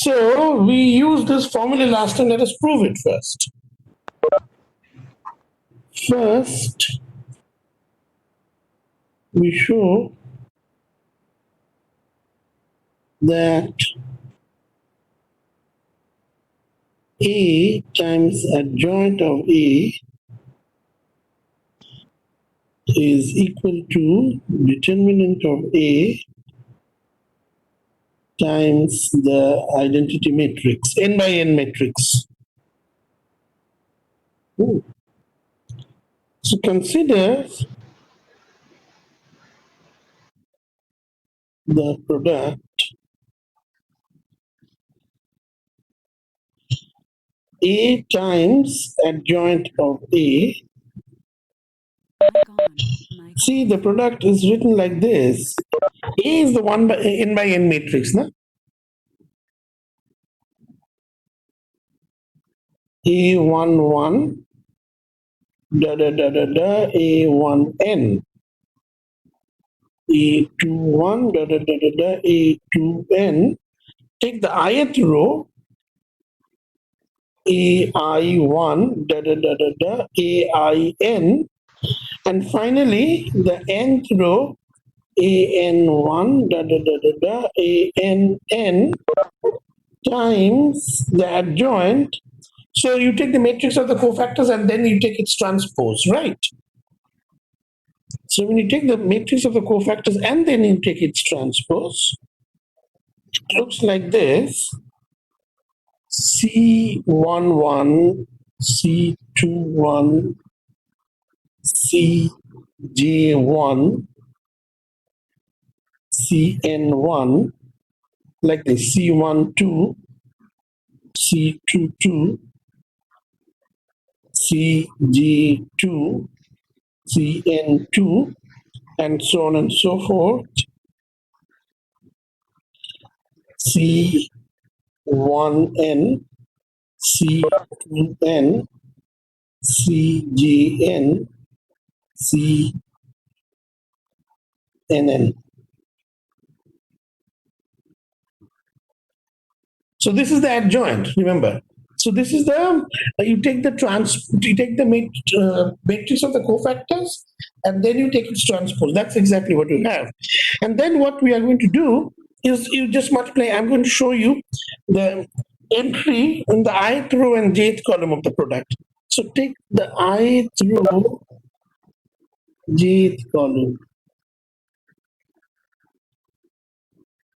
So we use this formula last time. Let us prove it first. First, we show that A times adjoint of A is equal to determinant of A times the identity matrix, n by n matrix. So consider the product A times adjoint of A. See, the product is written like this. A is the one by n matrix, na? A11 A1n, A21 A2n. Take the ith row, AI1 AIN, and finally the nth row, AN1 ANN times the adjoint. So you take the matrix of the cofactors and then you take its transpose, right? So when you take the matrix of the cofactors and then you take its transpose, it looks like this. C11, C21, CJ1, CN1, like this, C12, C22, CJ2, CN2, and so on and so forth. C1n, C2n, CJN, CNN. So this is the adjoint, remember. So this is the, you take the matrix of the cofactors and then you take its transpose. That's exactly what you have. And then what we are going to do is you just multiply. I'm going to show you the entry in the ith row and jth column of the product. So take the ith row, jth column.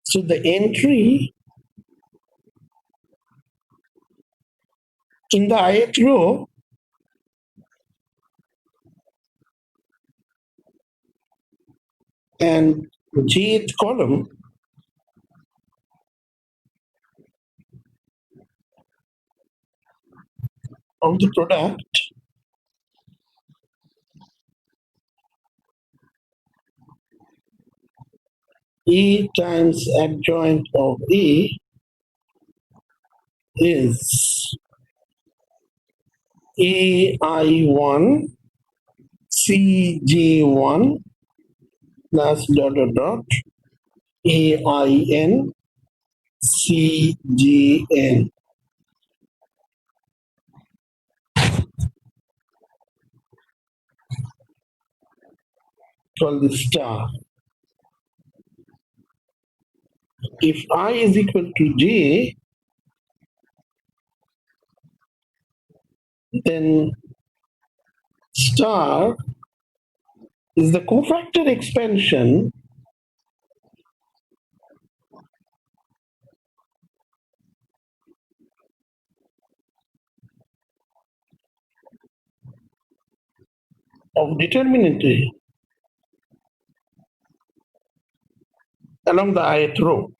So the entry in the ith row and jth column of the product A times adjoint of A is AI1 CJ1 plus dot dot dot AIN CJN. Call this star. If I is equal to J, then star is the cofactor expansion of determinant A along the ith row.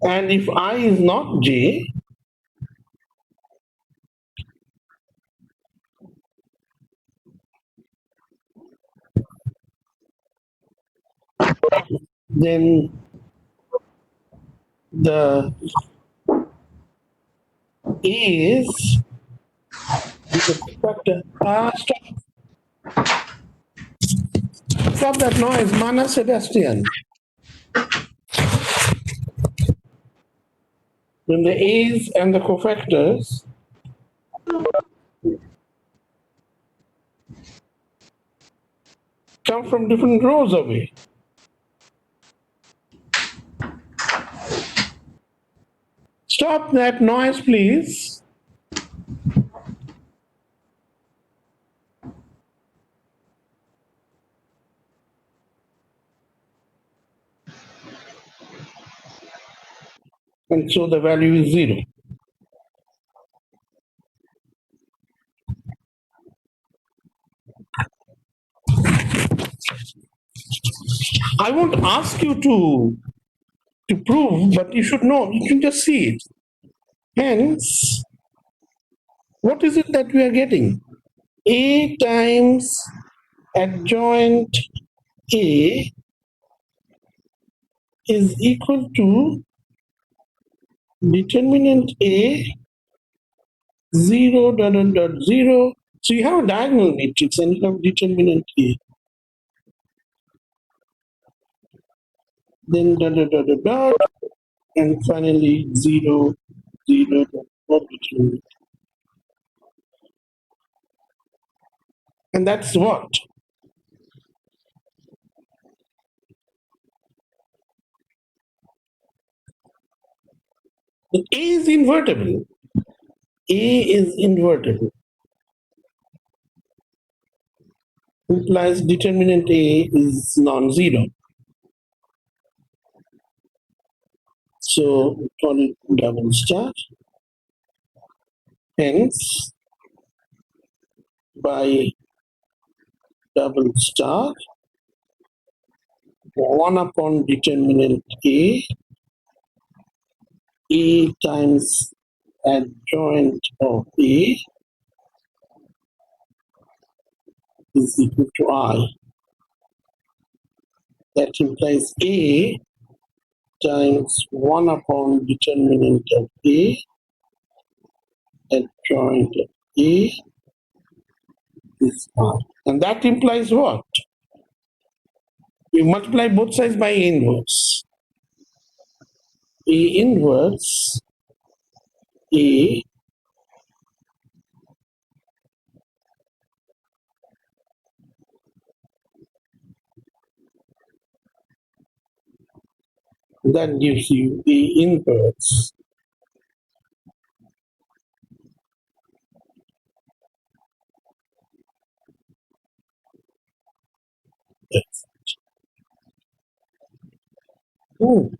And if I is not J, then the A is Stop that noise, Mana Sebastian. Then the A's and the cofactors come from different rows away. Stop that noise, please. And so the value is 0. I won't ask you to prove, but you should know. You can just see it. Hence, what is it that we are getting? A times adjoint A is equal to determinant A 0 dot dot dot 0. So you have a diagonal matrix and you have determinant A. Then dot dot dot dot dot, and finally 0 0 dot determinant. And that's what? The A is invertible. A is invertible. Implies determinant A is non-zero. So call it double star. Hence, by double star, 1 upon determinant A times adjoint of A is equal to I. That implies A times 1 upon determinant of A adjoint of A is I. And that implies what? We multiply both sides by A inverse. A inverse A that gives you A inverse F. Oh,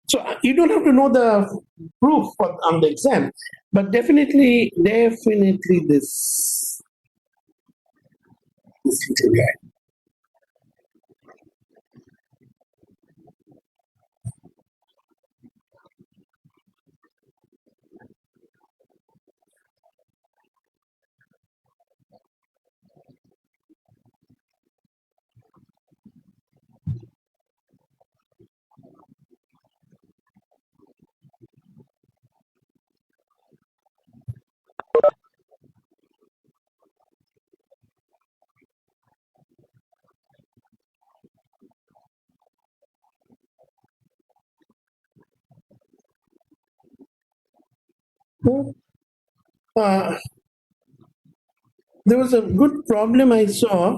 so you don't have to know the proof on the exam, but definitely this little guy. Oh, Uh, there was a good problem I saw.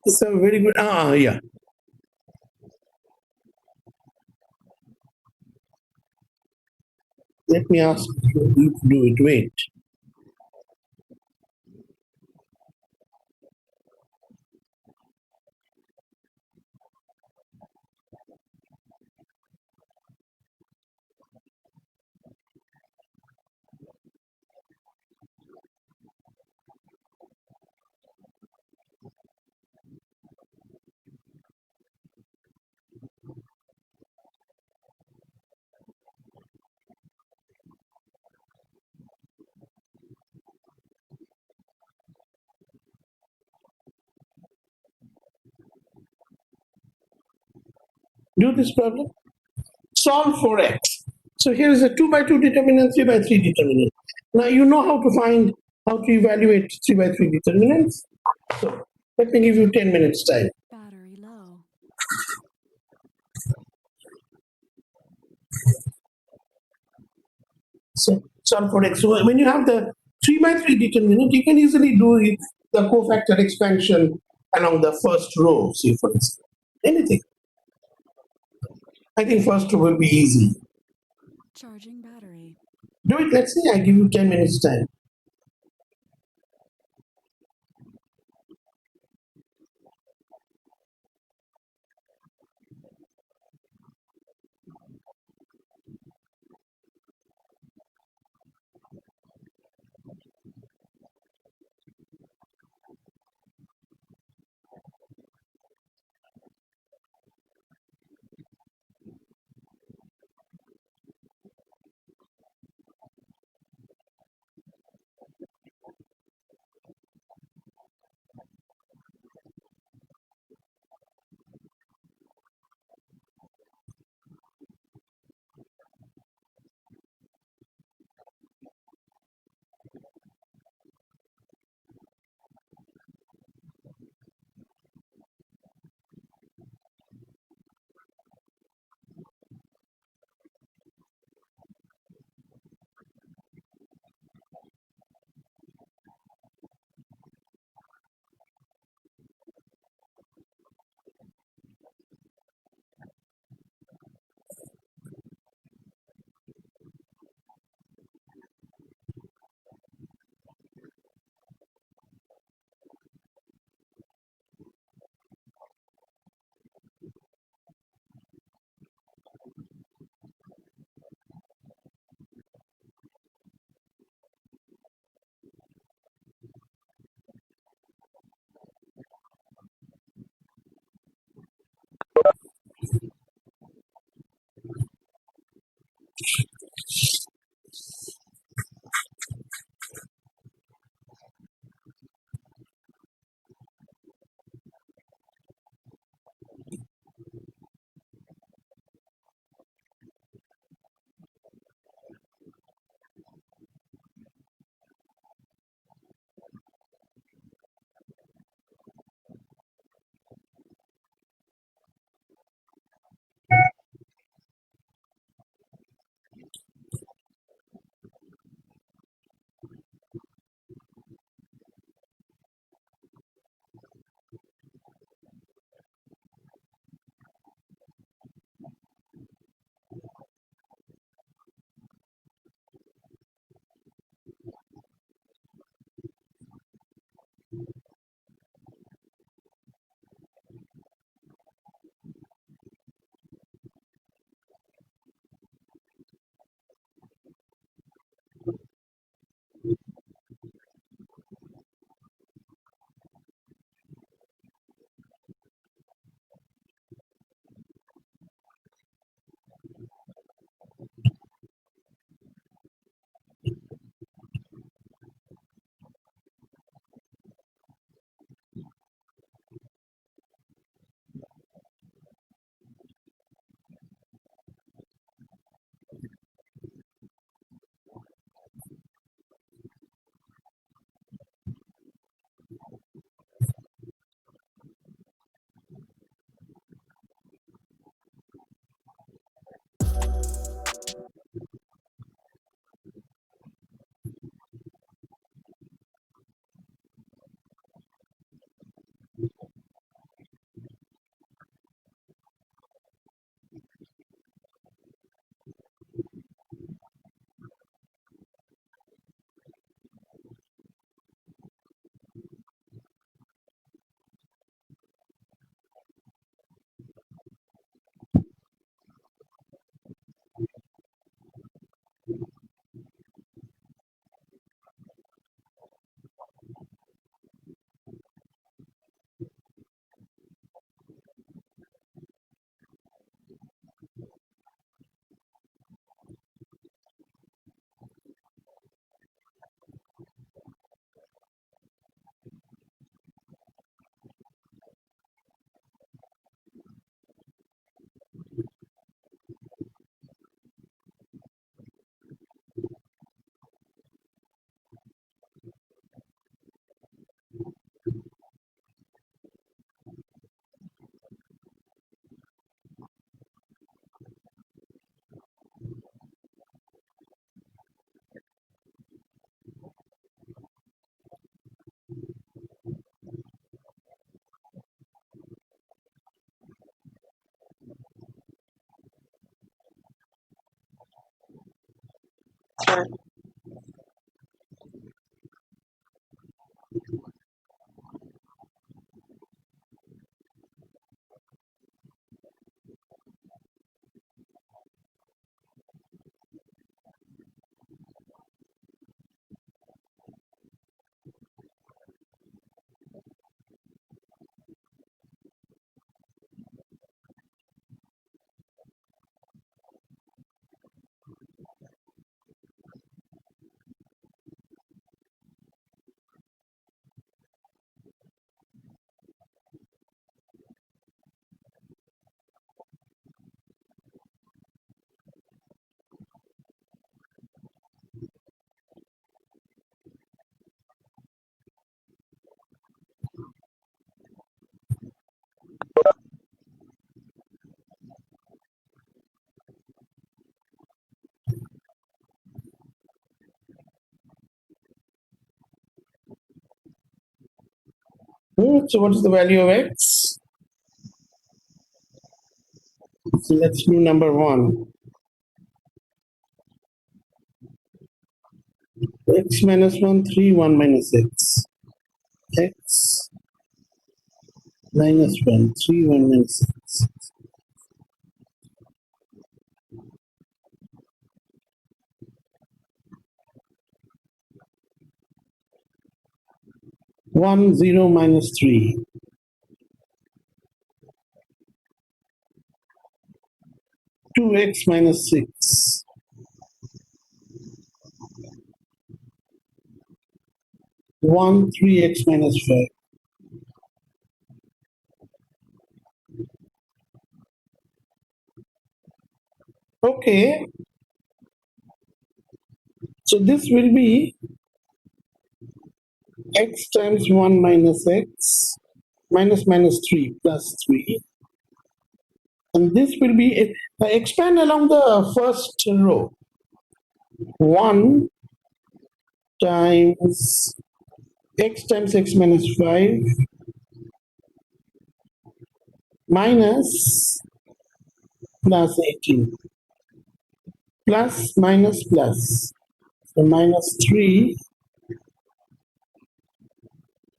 It's a very good. Yeah. Let me ask you to do it. Wait. Do this problem. Solve for x. So here is a 2 by 2 determinant, 3 by 3 determinant. Now you know how to evaluate 3 by 3 determinants. So let me give you 10 minutes time. Battery low. So solve for x. So when you have the 3 by 3 determinant, you can easily do the cofactor expansion along the first row, say for instance. Anything. I think first row will be easy. Charging battery. Do it, let's see, I give you 10 minutes time. So what is the value of x? So let's do number 1. X minus 1, 3, 1 minus x. X minus 1, 3, 1 minus x. 1, 0 minus 3. 2x minus 6. 1, 3x minus 5. Okay, so this will be x times 1 minus x minus minus 3 plus 3. And this will be, expand along the first row. 1 times x minus 5 minus plus 18 plus minus plus. So minus 3,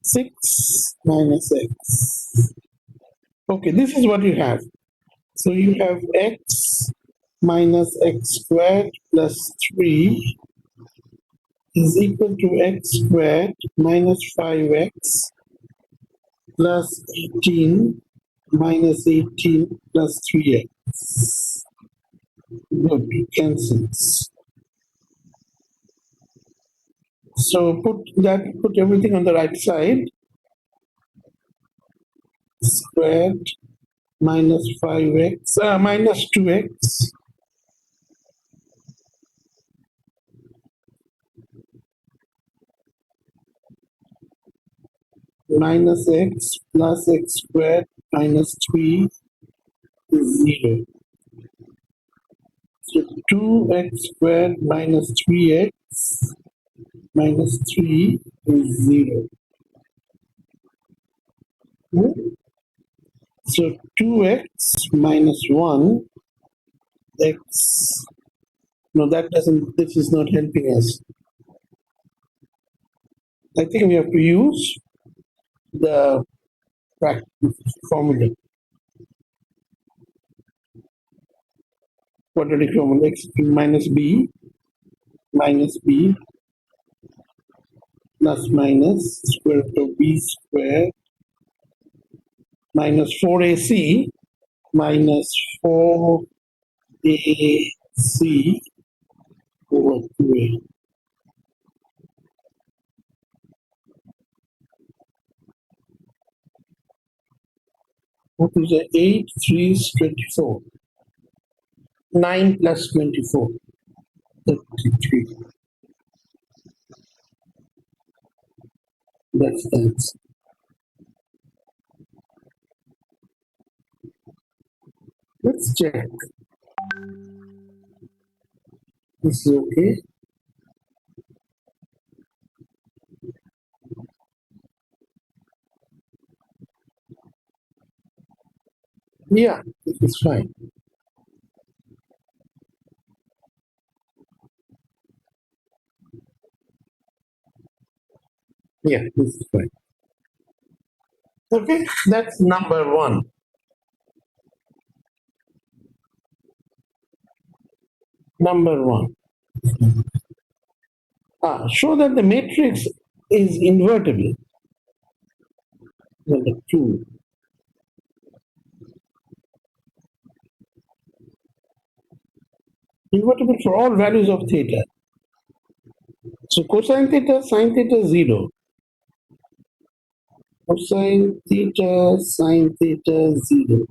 6 minus x. Okay, this is what you have. So you have x minus x squared plus 3 is equal to x squared minus 5x plus 18 minus 18 plus 3x. Good, cancels. So put everything on the right side. Squared minus 5x minus 2x minus x plus x squared minus 3 is 0. So 2x squared minus 3x minus 3 is 0. So 2x minus 1 x. No, that doesn't, this is not helping us. I think we have to use the formula, quadratic formula, x minus b plus minus square root of b squared minus 4ac minus 4ac over 2a. What is the 8, 3 is 24. 9 plus 24, 33. That's the answer. Let's check. This is okay. Yeah, this is fine. Yeah, this is fine. Okay, that's number 1. Number 1. Show that the matrix is invertible. Number 2. Invertible for all values of theta. So cosine theta, sine theta 0. Cosine theta, sine theta 0.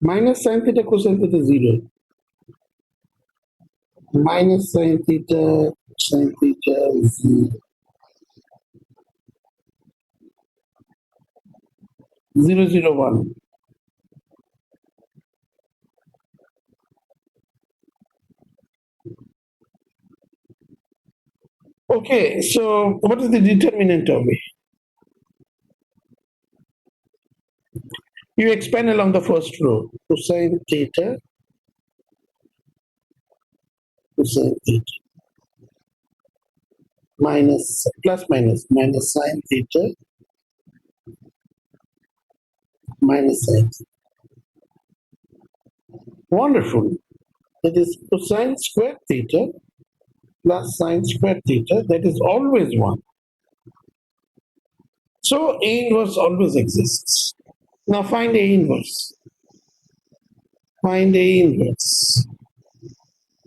Minus sine theta, cosine theta 0. Minus sine theta, sine theta 0. 0, 0, 1. Okay, so what is the determinant of A? You expand along the first row. Cosine theta, cosine theta, minus, plus minus, minus sine theta, minus sine. Wonderful. That is cosine squared theta plus sine squared theta. That is always 1. So A inverse always exists. Now find A inverse. Find A inverse.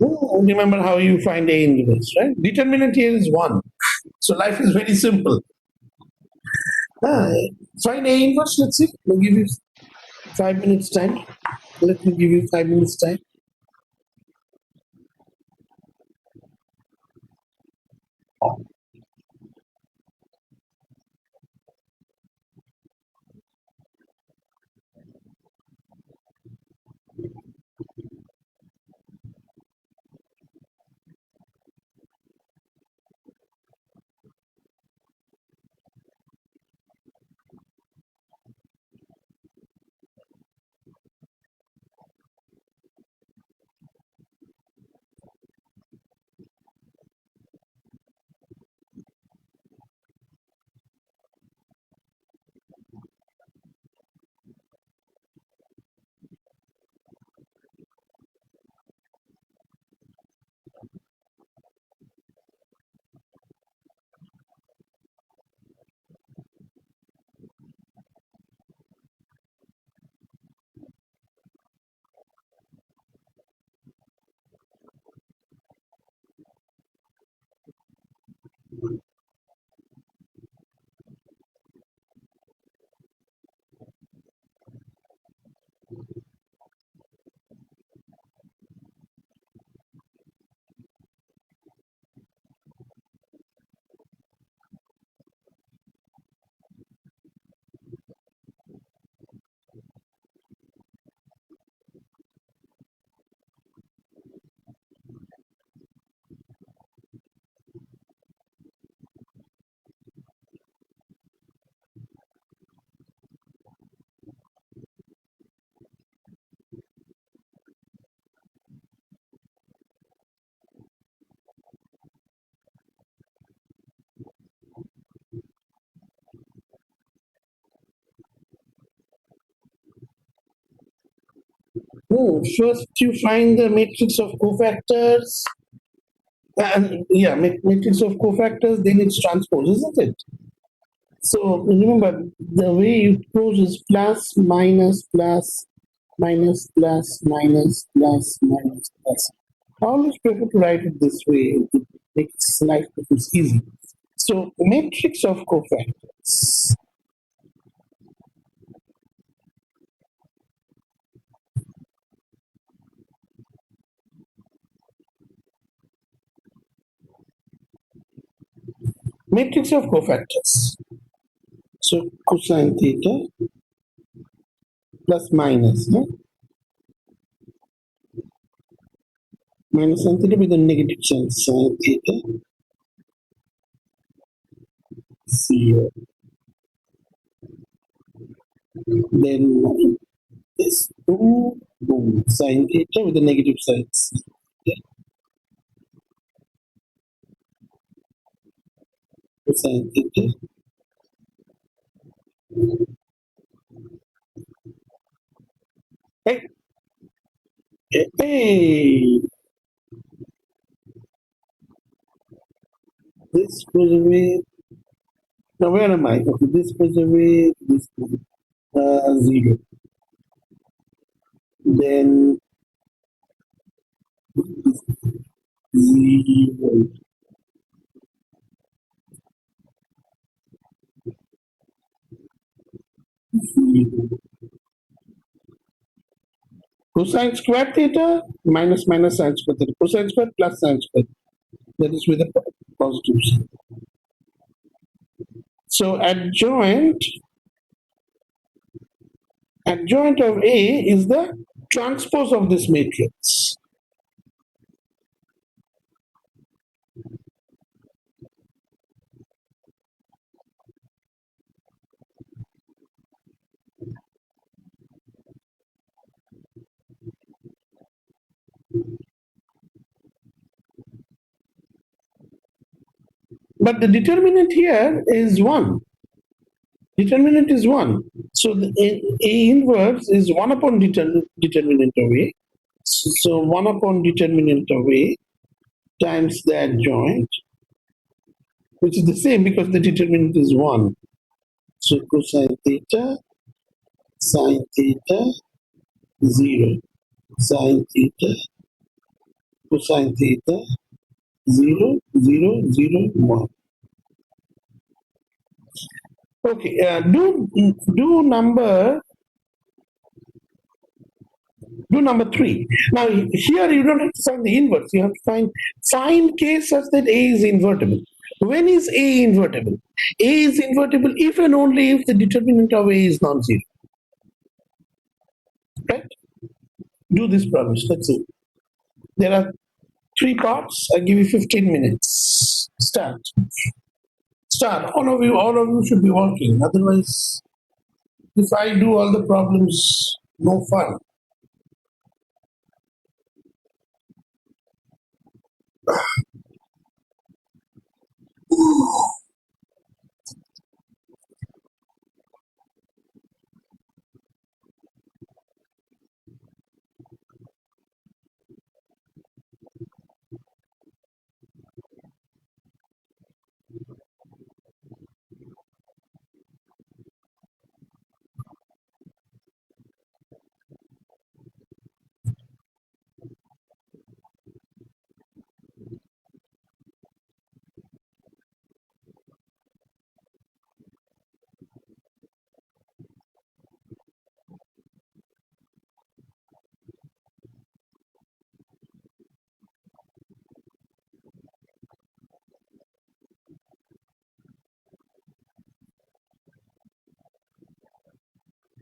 Remember how you find A inverse, right? Determinant here is 1. So life is very simple. Ah, find A inverse, let's see. I'll give you 5 minutes time. Let me give you 5 minutes time. First you find the matrix of cofactors. Yeah, matrix of cofactors, then it's transpose, isn't it? So remember, the way you pose is plus, minus, plus, minus, plus, minus, plus, minus, plus. I always prefer to write it this way. It makes life becomes easy. So matrix of cofactors. Matrix of cofactors. So cosine theta plus minus, no? Minus sine theta with a negative sign, sine theta. Zero. Then this boom, sine theta with a negative sign. Sine theta. Hey, hey, this goes away. Now where am I? Okay, this goes away. This goes zero. Then zero. Zero. Cosine square theta minus minus sine square theta. Cosine square plus sine square. That is with a positive sign. So adjoint of A is the transpose of this matrix. But the determinant here is 1. Determinant is 1. So the A inverse is 1 upon determinant of A. So 1 upon determinant of A times the adjoint, which is the same because the determinant is 1. So cosine theta, sine theta, 0. Sine theta, cosine theta, 0, 0, 0, 1. Okay, do number 3. Now here you don't have to find the inverse. You have to find k such that A is invertible. When is A invertible? A is invertible if and only if the determinant of A is non-zero. Right? Do this problem. Let's see. There are 3 parts. I give you 15 minutes. Start. Start. All of you should be working. Otherwise, if I do all the problems, no fun.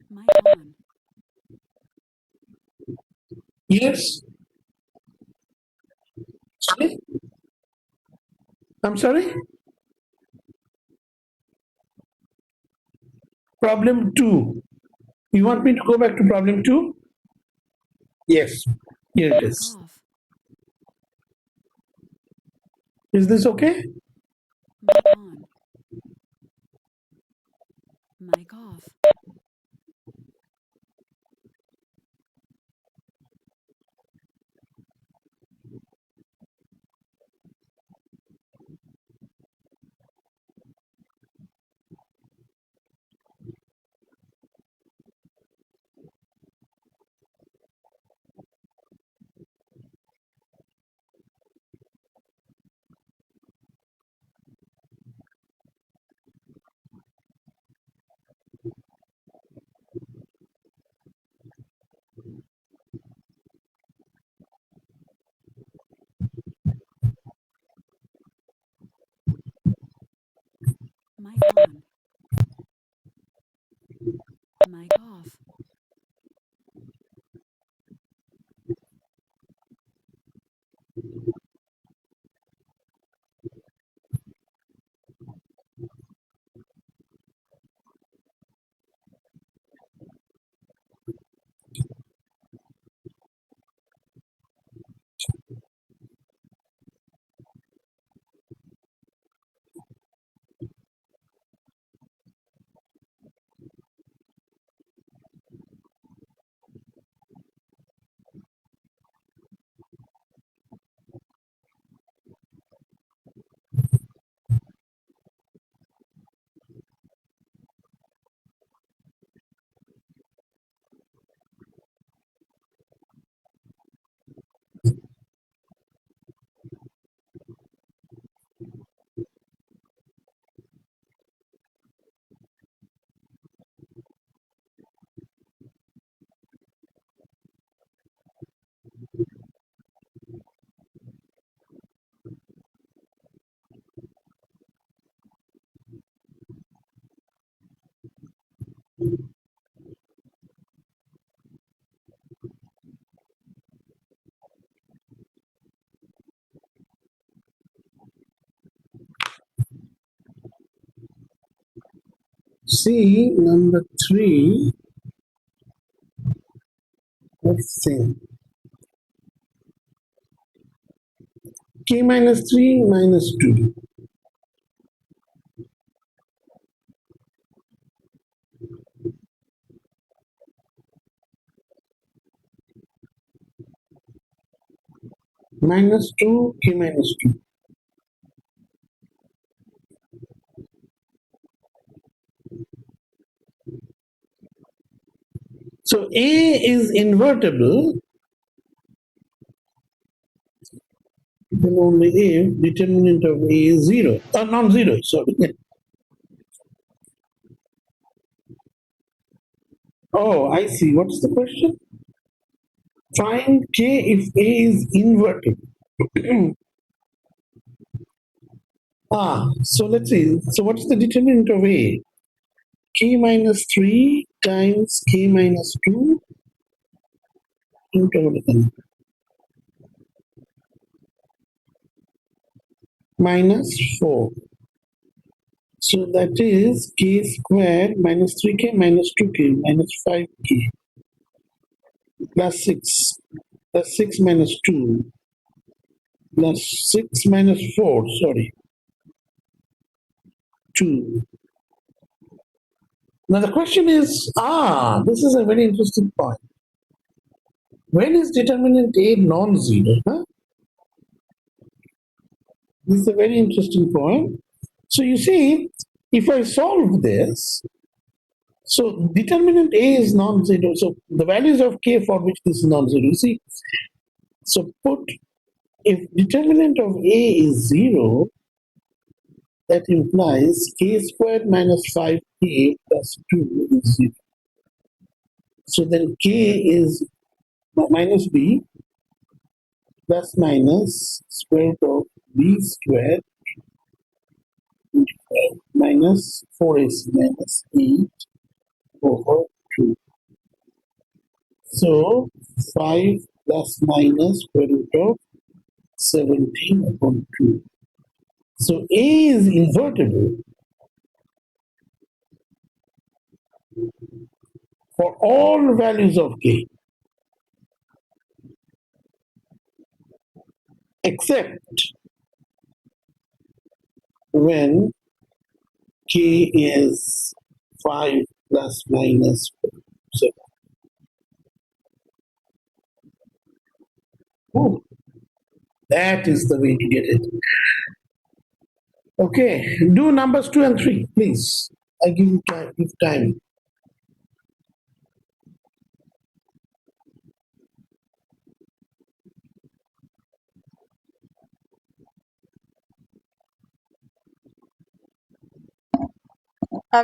Mic on. Yes. Sorry? I'm sorry? Problem 2. You want me to go back to problem 2? Yes. Here it Mic is. off. Is this okay? Mic on. Mic off. Mic on. Mic off. See number 3. Let's see. K minus 3 minus 2. minus 2, k minus 2. So A is invertible, then only if determinant of A is 0, or non-zero, sorry. Oh, I see. What's the question? Find K if A is invertible. So let's see. So what's the determinant of A? K minus 3 times K minus 2 into minus 4. So that is K squared minus 3K minus 2K minus 5K plus 6 plus 6 minus 2 plus 6 minus 4, sorry, 2. Now the question is, this is a very interesting point. When is determinant A non-zero? Huh? This is a very interesting point. So you see, if I solve this, so determinant A is non-zero. So the values of K for which this is non-zero. You see, so put if determinant of A is 0, that implies K squared minus 5K plus 2 is 0. So then K is minus B plus minus square root of B squared minus 4AC minus 8 over 2. So 5 plus minus square root of 17 upon 2. So A is invertible for all values of K except when K is 5 plus minus 7. Oh, that is the way to get it. Okay, do numbers 2 and 3, please. I give you time. Give time.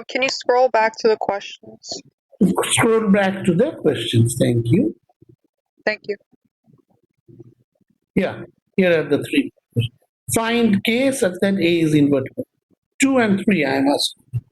Can you scroll back to the questions? Scroll back to the questions. Thank you. Thank you. Yeah, here are the 3. Find K such that A is invertible. 2 and 3, I am asking.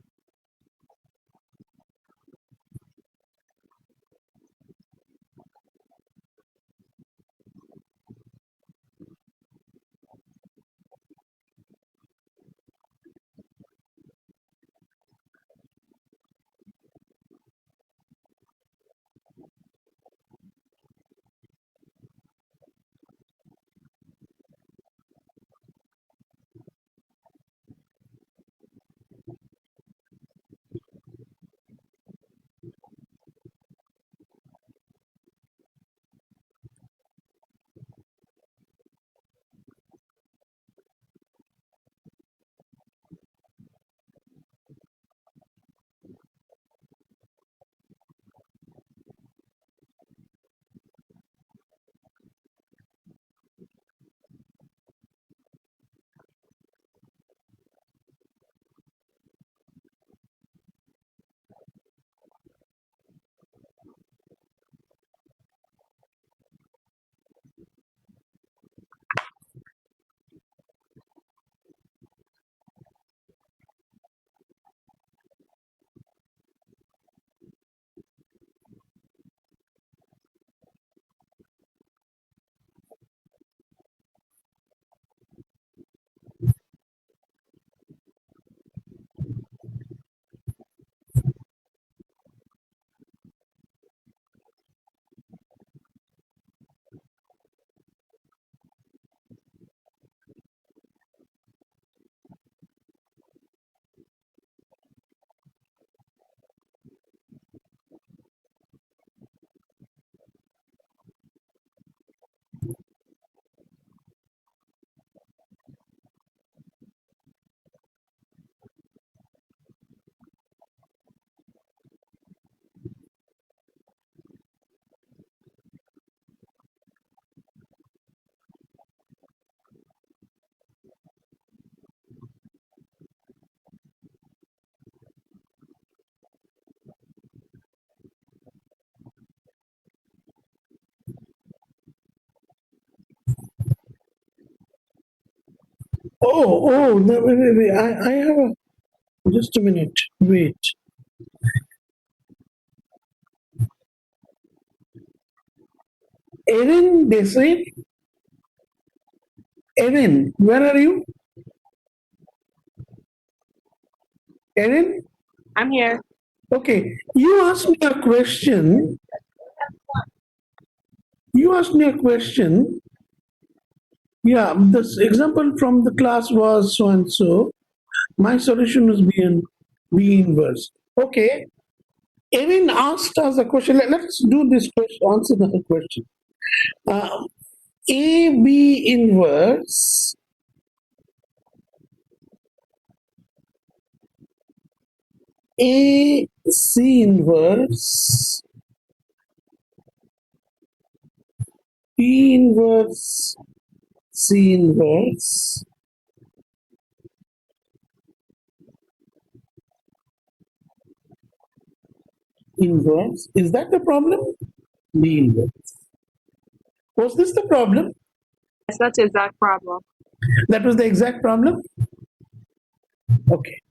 Oh, no, wait. I have a, just a minute. Wait. Erin Desai. Erin, where are you? Erin? I'm here. Okay. You asked me a question. You asked me a question. Yeah, this example from the class was so and so. My solution is B inverse. Okay. Erin asked us a question. Let's do this question, answer the question. Uh, AB inverse AC inverse B inverse C inverse inverse. Is that the problem? B inverse. Was this the problem? Yes, that's the exact problem. That was the exact problem? Okay.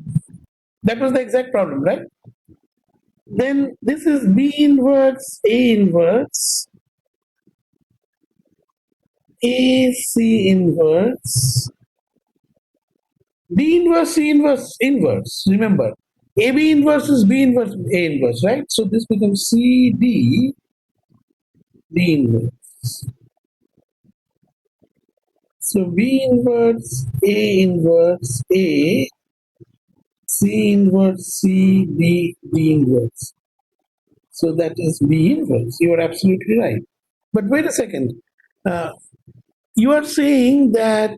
That was the exact problem, right? Then this is B inverse A inverse AC inverse B inverse C inverse inverse. Remember, AB inverse is B inverse A inverse, right? So this becomes CD B inverse. So B inverse A inverse A C inverse C B inverse. So that is B inverse. You are absolutely right. But wait a second. Uh, you are saying that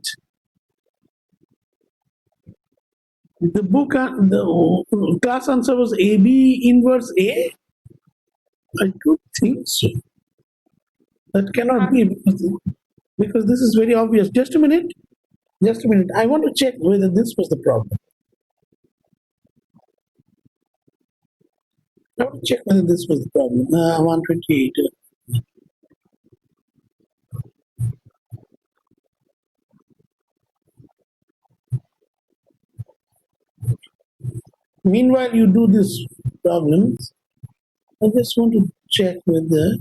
the book, the class answer was AB inverse A? I don't think so. That cannot be because this is very obvious. Just a minute. Just a minute. I want to check whether this was the problem. I want to check whether this was the problem. 128. Meanwhile, you do this problems. I just want to check whether.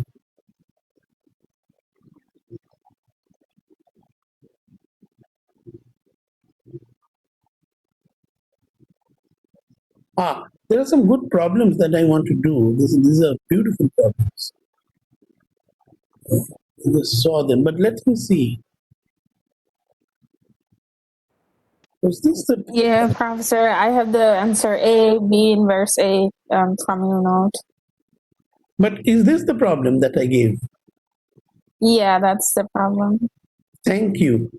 There are some good problems that I want to do. These are beautiful problems. I just saw them, but let me see. Was this the? Yeah, Professor, I have the answer A, B inverse A from your note. But is this the problem that I gave? Yeah, that's the problem. Thank you.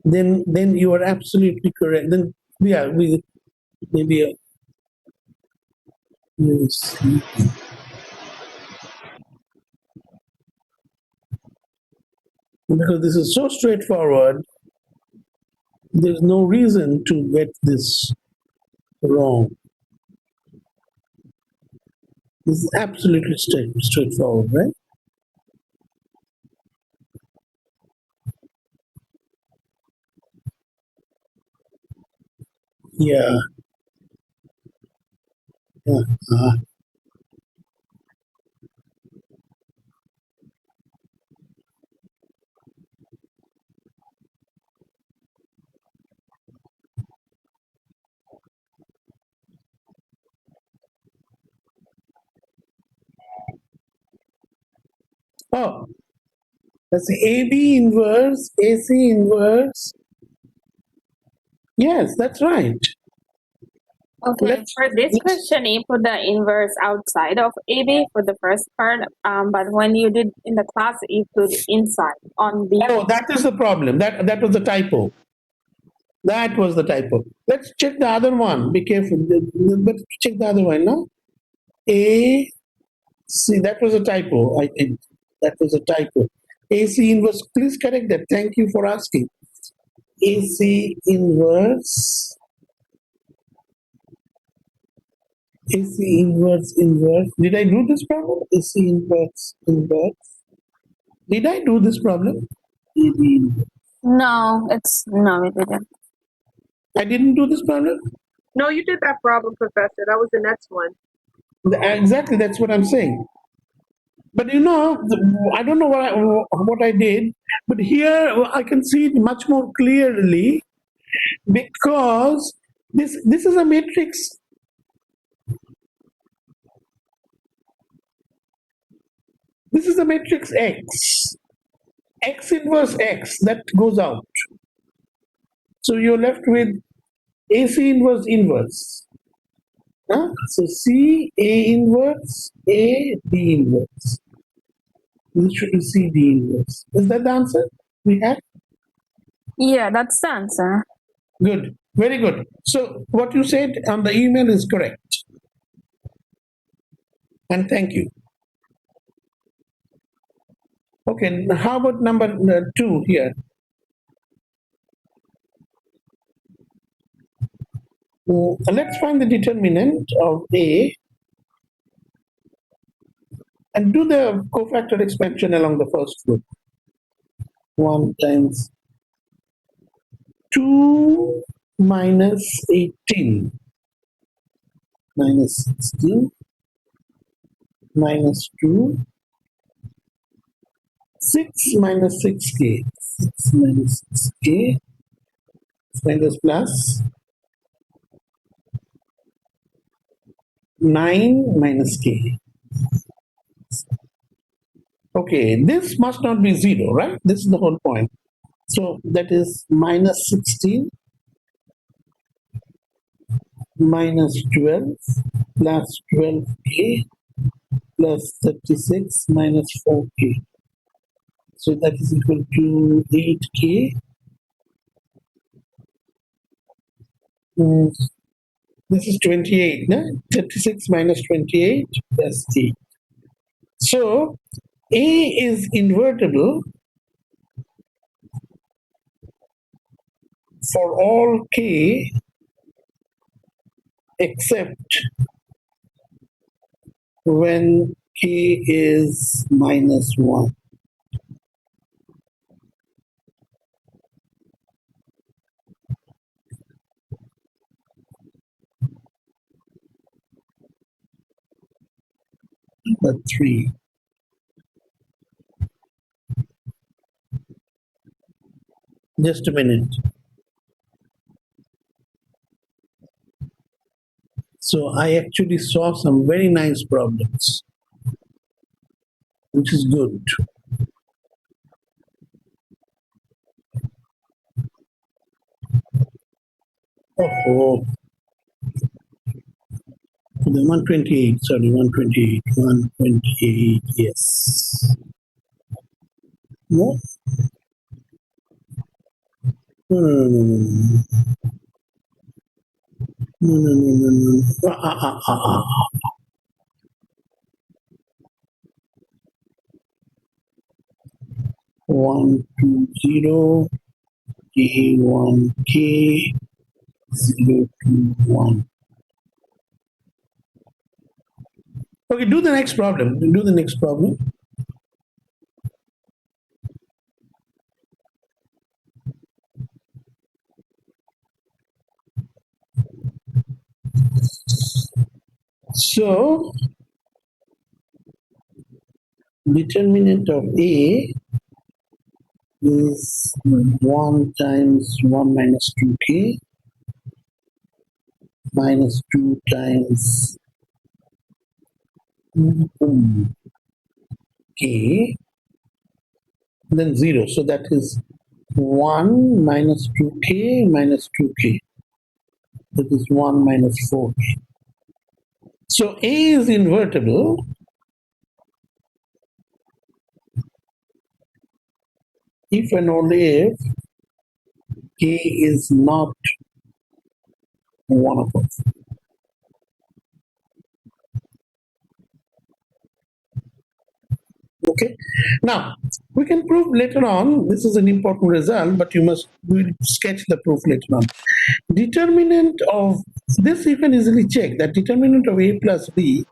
Then you are absolutely correct. Then yeah, we maybe let me see. Because this is so straightforward, there's no reason to get this wrong. This is absolutely straightforward, right? Yeah. Yeah. Oh, that's the AB inverse, AC inverse. Yes, that's right. Okay, Let's- for this let's- question, you put the inverse outside of AB for the first part, but when you did in the class, you put inside on B. Oh, that is the problem. That was the typo. That was the typo. Let's check the other one. Be careful. But check the other one, no? A C. That was a typo. I think that was a typo. AC inverse. Please correct that. Thank you for asking. AC inverse. AC inverse inverse. Did I do this problem? AC inverse inverse. Did I do this problem? AB inverse. No, it didn't. I didn't do this problem? No, you did that problem, Professor. That was the next one. Exactly, that's what I'm saying. But you know, I don't know what I did, but here I can see it much more clearly because this is a matrix. This is a matrix X. X inverse X, that goes out. So you're left with AC inverse inverse. Huh? So C A inverse A D inverse. This should be C D inverse. Is that the answer we had? Yeah, that's the answer. Good. Very good. So what you said on the email is correct. And thank you. Okay, now how about number 2 here? Let's find the determinant of A and do the cofactor expansion along the first group. 1 times 2 minus 18 minus 16 minus 2, 6 minus 6k, 6 minus 6k, minus plus 9 minus k. Okay, this must not be 0, right? This is the whole point. So that is minus 16 minus 12 plus 12k plus 36 minus 4k. So that is equal to 8k. This is 28, no? 36 minus 28 plus 8. So A is invertible for all k except when k is minus 1. Number 3. Just a minute. So I actually saw some very nice problems, which is good. Oh, the 128, sorry, 128, 128, yes. No? No, no, no, no, no, no, no. 120 K1K 021. Okay, do the next problem. Do the next problem. So, determinant of A is 1 times 1 minus 2k minus 2 times k, then 0. So that is 1 minus 2k minus 2k. That is 1 minus 4k. So A is invertible if and only if k is not 1 of us. Okay. Now we can prove later on. This is an important result, but we'll sketch the proof later on. Determinant of this you can easily check that determinant of A plus B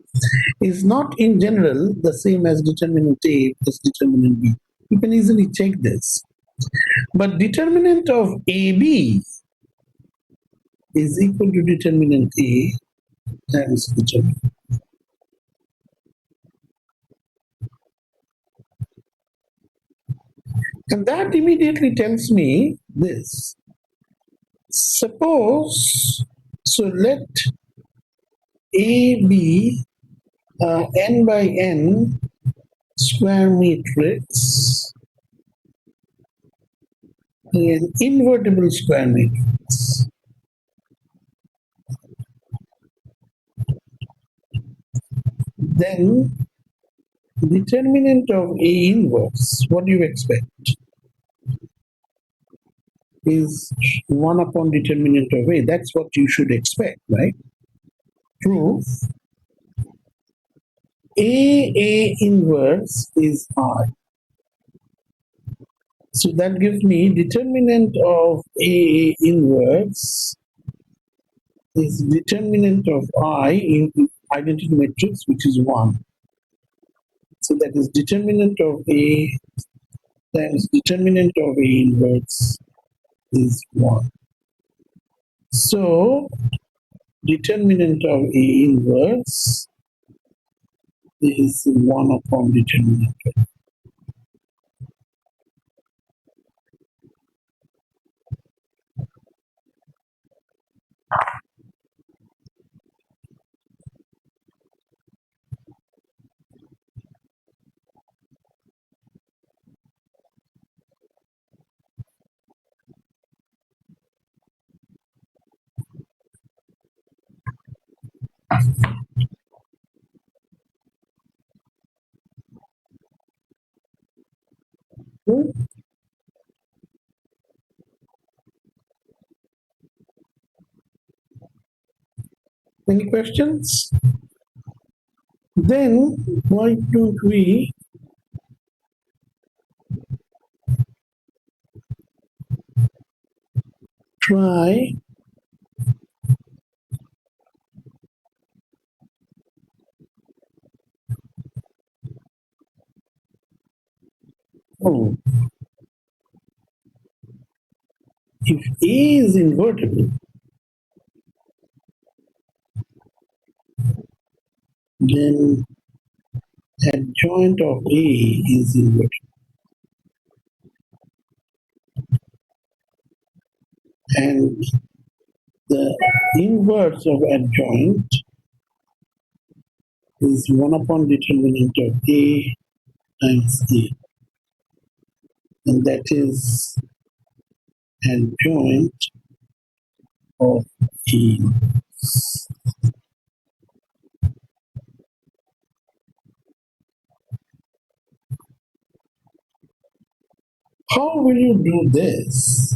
is not in general the same as determinant A plus determinant B. You can easily check this. But determinant of AB is equal to determinant A times determinant. And that immediately tells me this. Suppose, so let A be n by n square matrix, an invertible square matrix. Then determinant of A inverse, what do you expect? Is 1 upon determinant of A. That's what you should expect, right? Proof A inverse is R. So that gives me determinant of A inverse is determinant of I in identity matrix, which is 1. So that is determinant of A times determinant of A inverse is 1. So determinant of A inverse is 1 upon determinant of. Hmm? Any questions? Then why don't we try oh, if A is invertible, then adjoint of A is invertible. And the inverse of adjoint is 1 upon determinant of A times A. And that is adjoint of A. How will you do this?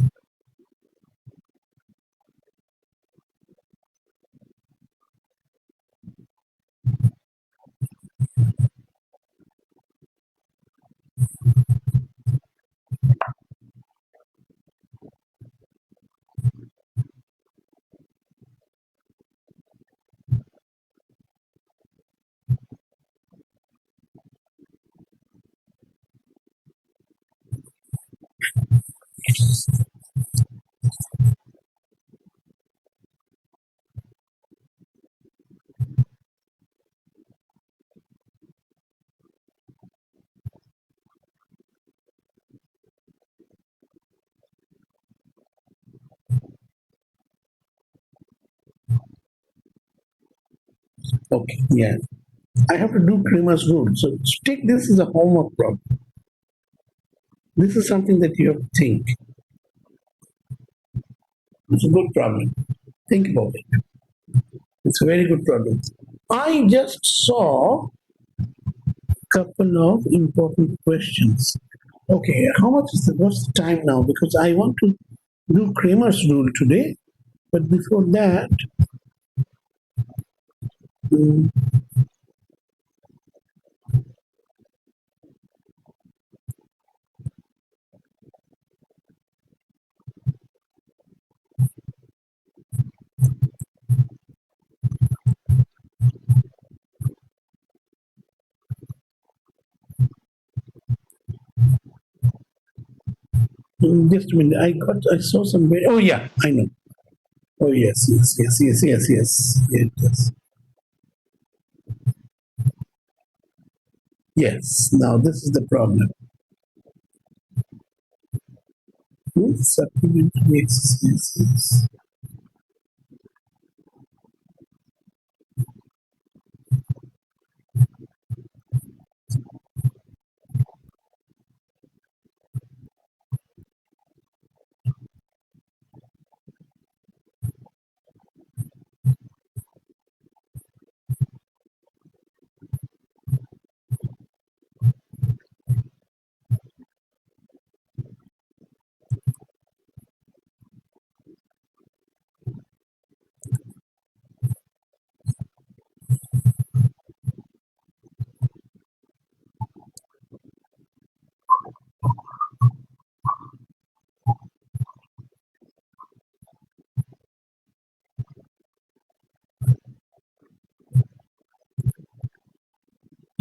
Okay, yeah. I have to do Cramer's rule. So take this as a homework problem. This is something that you have to think. It's a good problem. Think about it. It's a very good problem. I just saw a couple of important questions. Okay, how much is what's the time now? Because I want to do Cramer's rule today, but before that, mm, just a minute. I saw some. Oh yeah, I know. Oh, yes, yes, yes, yes, yes, yes. Yes. Yes. Now, this is the problem. Supplementary exercises.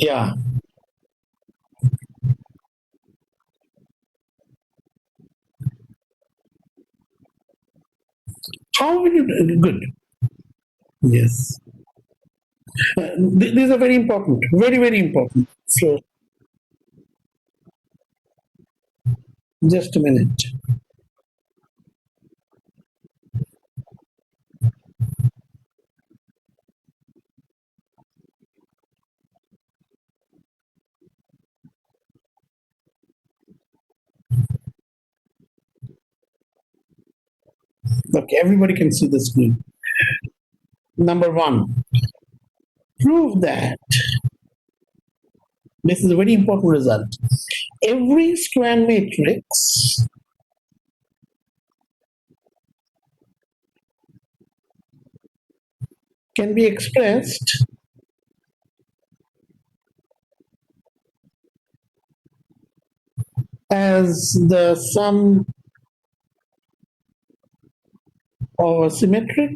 Yeah. How will you do? Good. Yes. These are very important. Very, very important. So, just a minute. Okay, everybody can see the screen. Number one, prove that this is a very important result. Every square matrix can be expressed as the sum of a symmetric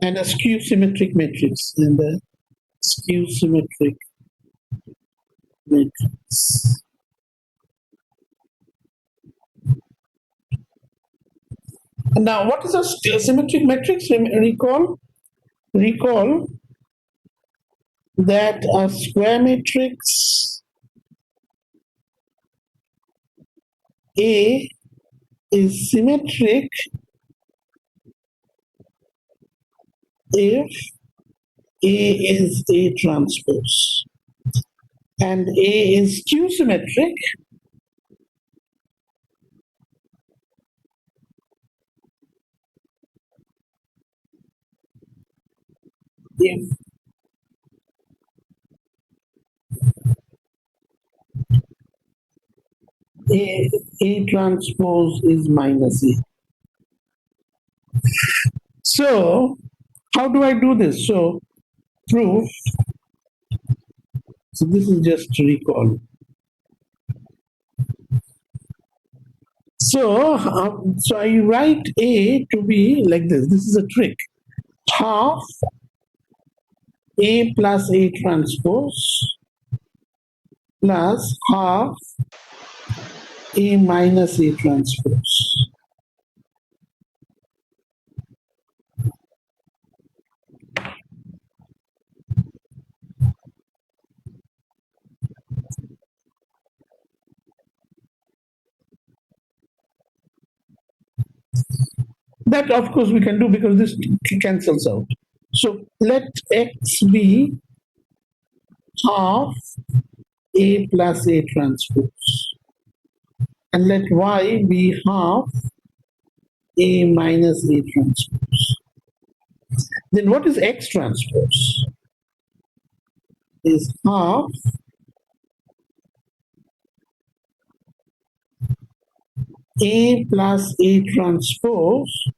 and a skew symmetric matrix. And the skew symmetric matrix. And now, what is a symmetric matrix? Recall that a square matrix A is symmetric if A is A transpose and A is skew symmetric if A transpose is minus A. So, how do I do this? So, proof. So, this is just recall. So I write A to be like this. This is a trick. Half A plus A transpose plus half A minus A transpose. That of course we can do because this cancels out. So let X be half A plus A transpose and let Y be half A minus A transpose. Then what is X transpose? Is half A plus A transpose.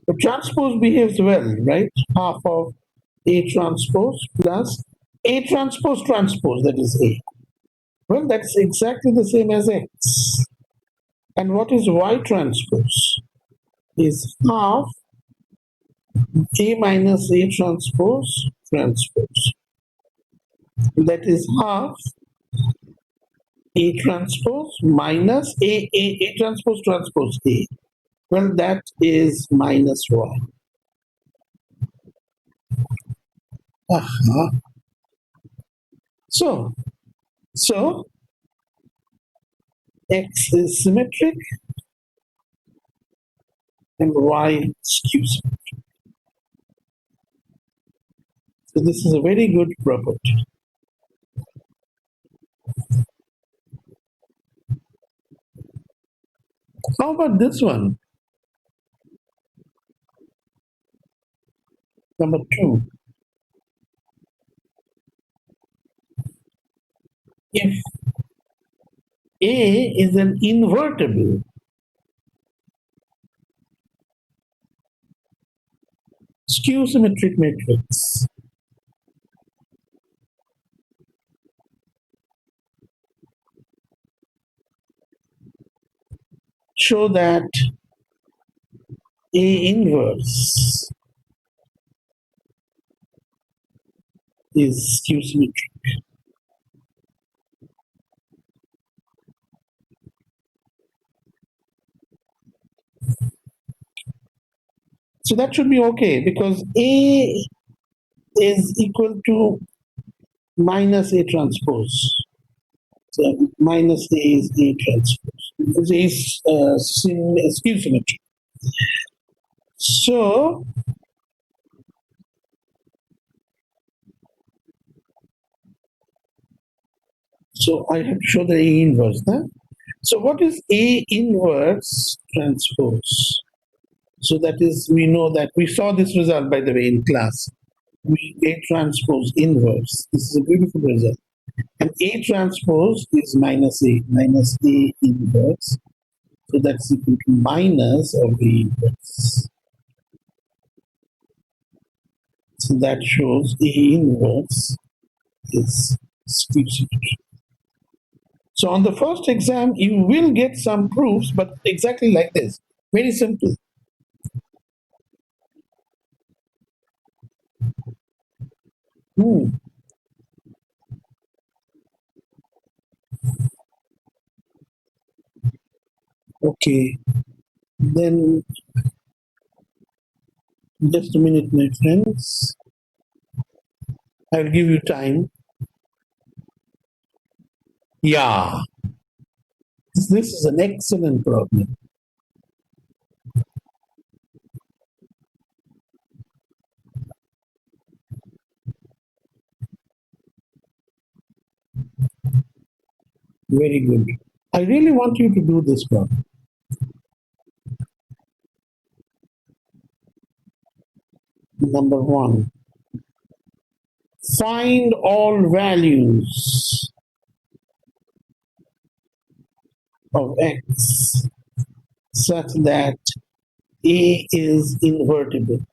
The transpose behaves well, right? Half of A transpose plus A transpose, that is A. Well, that's exactly the same as X. And what is Y transpose? Is half A minus A transpose. That is half A transpose minus A transpose transpose A. Well, that is minus Y. Uh-huh. So X is symmetric and Y skew symmetric. So this is a very good property. How about this one? Number 2. If A is an invertible, skew symmetric matrix, show that A inverse is skew symmetric. So that should be okay because A is equal to minus A transpose. So minus A is A transpose. Because A is skew symmetric. So I have to show the A inverse. Huh? So what is A inverse transpose? So that is, we know that we saw this result, by the way, in class. A transpose inverse. This is a beautiful result. And A transpose is minus A inverse. So that's equal to minus of A inverse. So that shows A inverse is skew symmetric. So on the first exam, you will get some proofs, but exactly like this. Very simple. Okay. Then just a minute, my friends. I'll give you time. Yeah. This is an excellent problem. Very good. I really want you to do this problem. Number 1. Find all values of x such that A is invertible.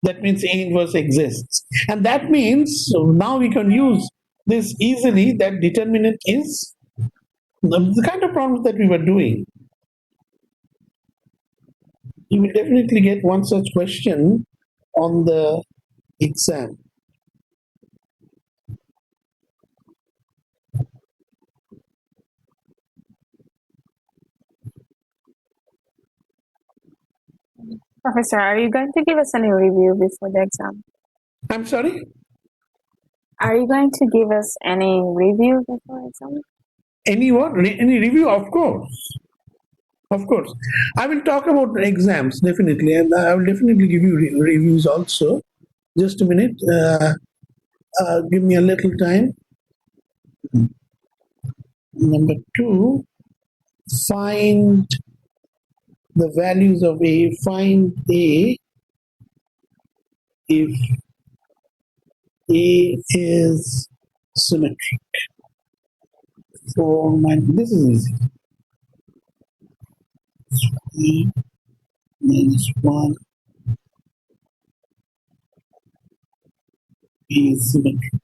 That means A inverse exists. And that means, so now we can use this easily, that determinant is the kind of problems that we were doing. You will definitely get one such question on the exam. Professor, are you going to give us any review before the exam? I'm sorry? Are you going to give us any review before exam? Any what? Any review? Of course. Of course. I will talk about exams, definitely. And I will definitely give you reviews also. Just a minute. Give me a little time. Number 2, find the values of A. Find A if A is symmetric. For this is easy. A minus 1 is symmetric.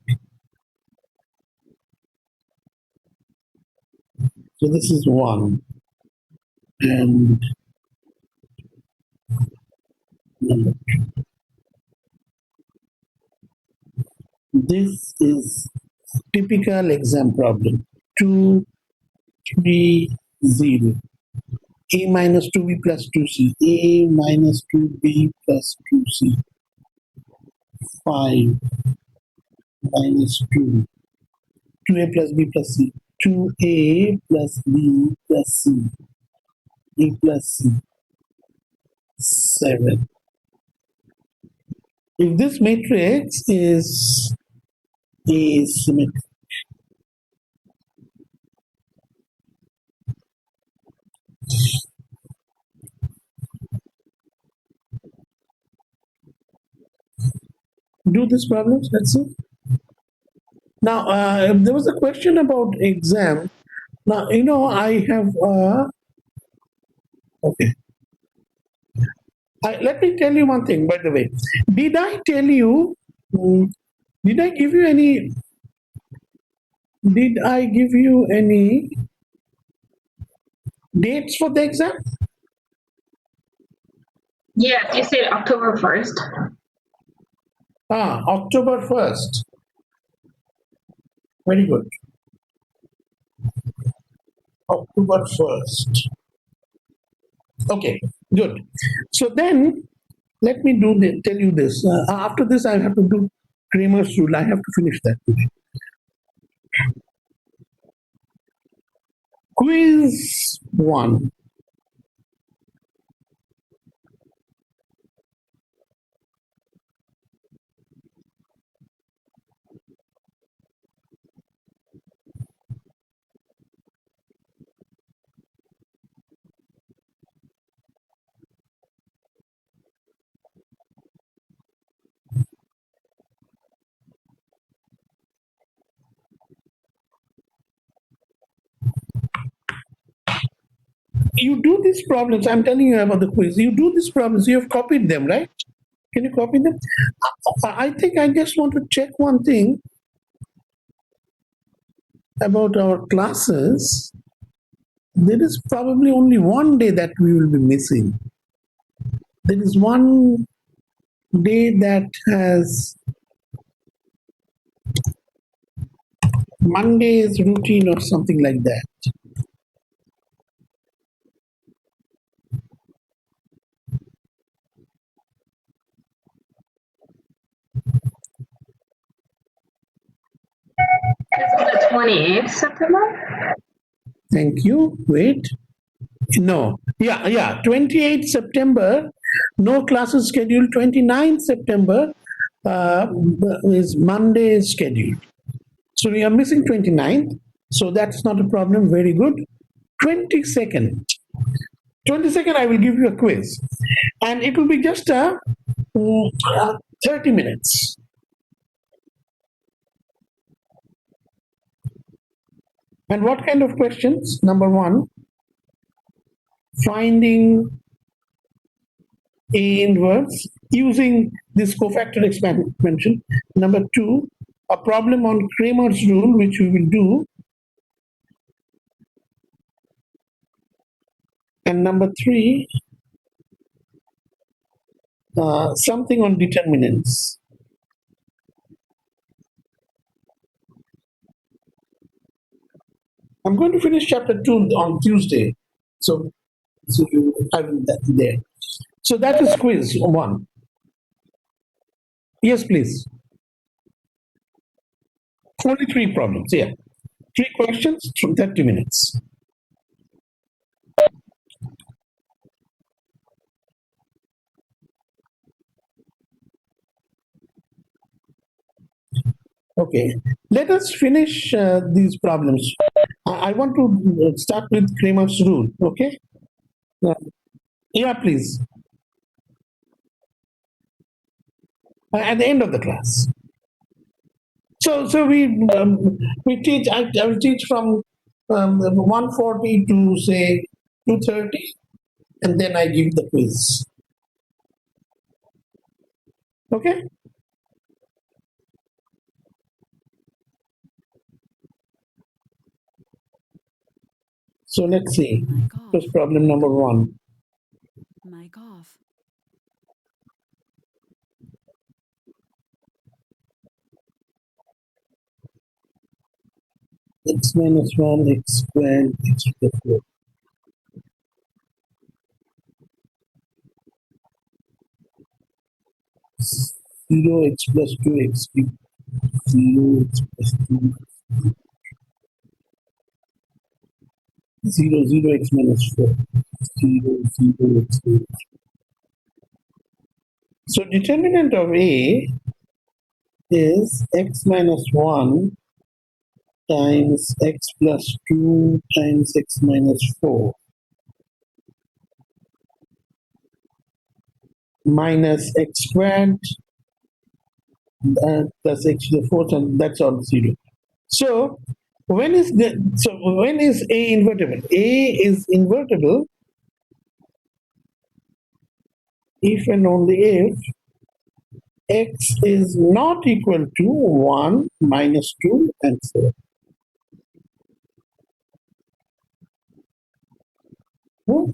So this is 1. And number 2. This is Typical exam problem. 2, 3, 0. A minus 2b plus 2c. A minus 2b plus 2c. 5 minus 2. 2a plus b plus c. 2a plus b plus c. B plus c. 7. If this matrix is asymmetric, do this problem, let's see. Now, there was a question about exam. Now, I have, okay. Let me tell you one thing, by the way. Did I tell you, did I give you any dates for the exam? Yes, you said October 1st. October 1st. Very good. October 1st. Okay, good. So then, let me tell you this. After this, I have to do Kramer's rule. I have to finish that today. Quiz 1. You do these problems. I'm telling you about the quiz. You do these problems. You have copied them, right? Can you copy them? I think I just want to check one thing about our classes. There is probably only one day that we will be missing. There is one day that has Monday's routine or something like that. This is the 28th September? Thank you. Wait. No. Yeah. 28th September, no classes scheduled. 29th September is Monday scheduled. So we are missing 29th. So that's not a problem. Very good. 22nd. 22nd, I will give you a quiz. And it will be just 30 minutes. And what kind of questions? Number 1, finding A inverse using this cofactor expansion. Number 2, a problem on Kramer's rule, which we will do. And number 3, something on determinants. I'm going to finish chapter 2 on Tuesday. So you have that there. So that is quiz 1. Yes, please. Only 3 problems, yeah. 3 questions from 30 minutes. Okay, let us finish these problems. I want to start with Kramer's rule, okay? Yeah, please. At the end of the class. So we teach. I will teach from 1:40 to say 2:30, and then I give the quiz. Okay. So let's see. Mic off. First problem number 1. Mic off. x minus 1 x squared x to the 4. Zero x plus 2 x cubed. 0 x plus 2 0 0 x minus 4. 0 0 x minus 4. So determinant of A is x minus 1 times x plus 2 times x minus 4 minus x squared plus x to the 4th, and that's all 0. So when is A invertible? A is invertible if and only if x is not equal to 1 minus 2 and 4. Hmm?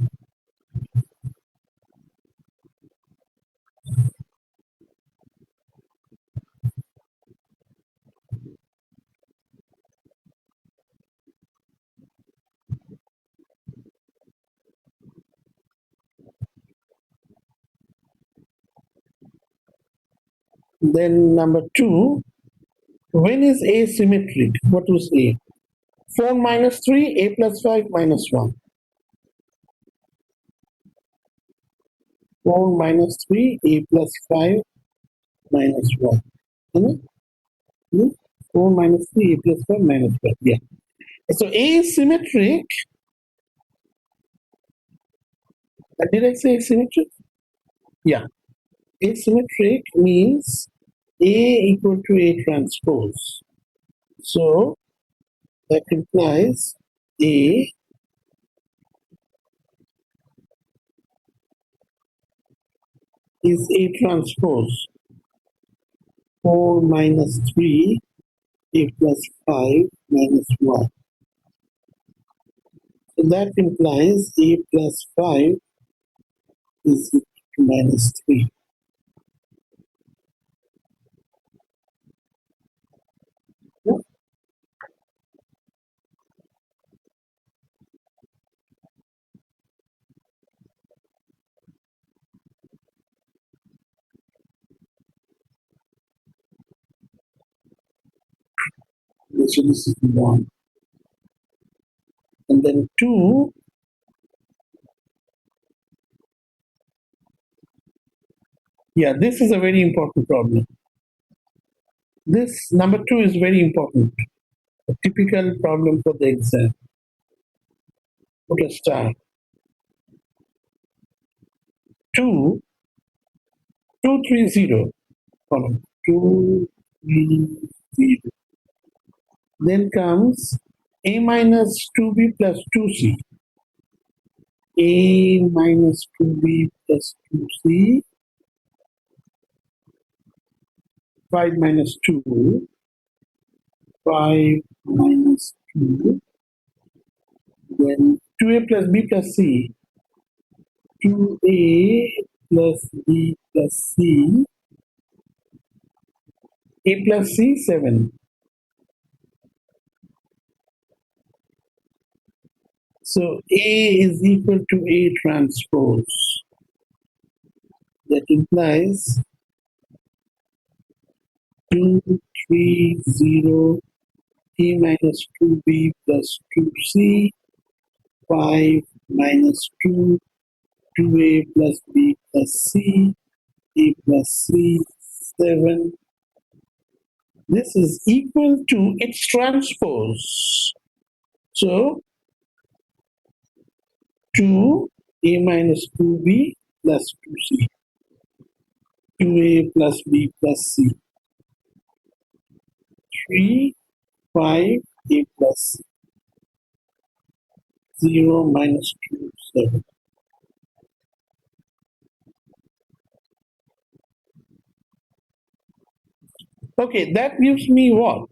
Then number 2, when is A symmetric? What was A? 4 minus 3, A plus 5 minus 1. 4 minus 3, A plus 5 minus 1. Hmm? Hmm? 4 minus 3, A plus 5 minus 1. Yeah. So A is symmetric. Did I say symmetric? Yeah. Asymmetric means A equal to A transpose. So that implies A is A transpose. 4 minus 3, A plus 5 minus 1. So that implies A plus 5 is equal to minus 3. Yeah. So this is 1. And then 2, yeah, this is a very important problem. This number 2 is very important. A typical problem for the exam. Put a star. 2, 2, 3, 0. Column 2, 3, 0. Then comes A minus 2B plus 2C. A minus 2B plus 2C. 5 minus 2. 5 minus 2. Then 2A plus B plus C. 2A plus B plus C. A plus C, 7. So A is equal to A transpose. That implies 2, 3, 0, A minus 2B plus 2C, 5 minus 2, 2A plus B plus C, A plus C, 7. This is equal to its transpose. So 2 A minus 2B plus 2C, 2A plus B plus C, 3, 5, A plus 0 minus 2, 7. Okay, that gives me what?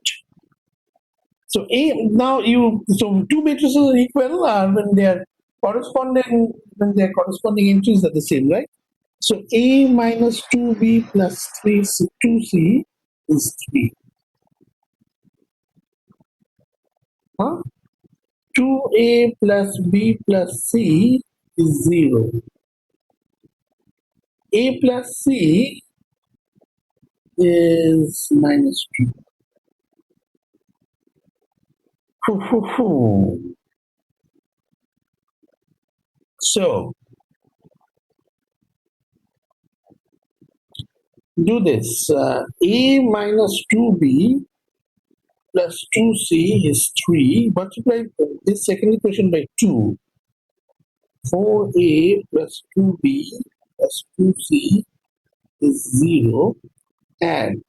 So A now so two matrices are equal when their corresponding entries are the same, right? So A minus 2B plus 2C is 3. Huh? 2a plus b plus c is 0. A plus c is minus 2. Hoo, hoo, hoo. So do this. A minus 2b plus 2c is 3. Multiply this second equation by 2. 4a plus 2b plus 2c is 0. Add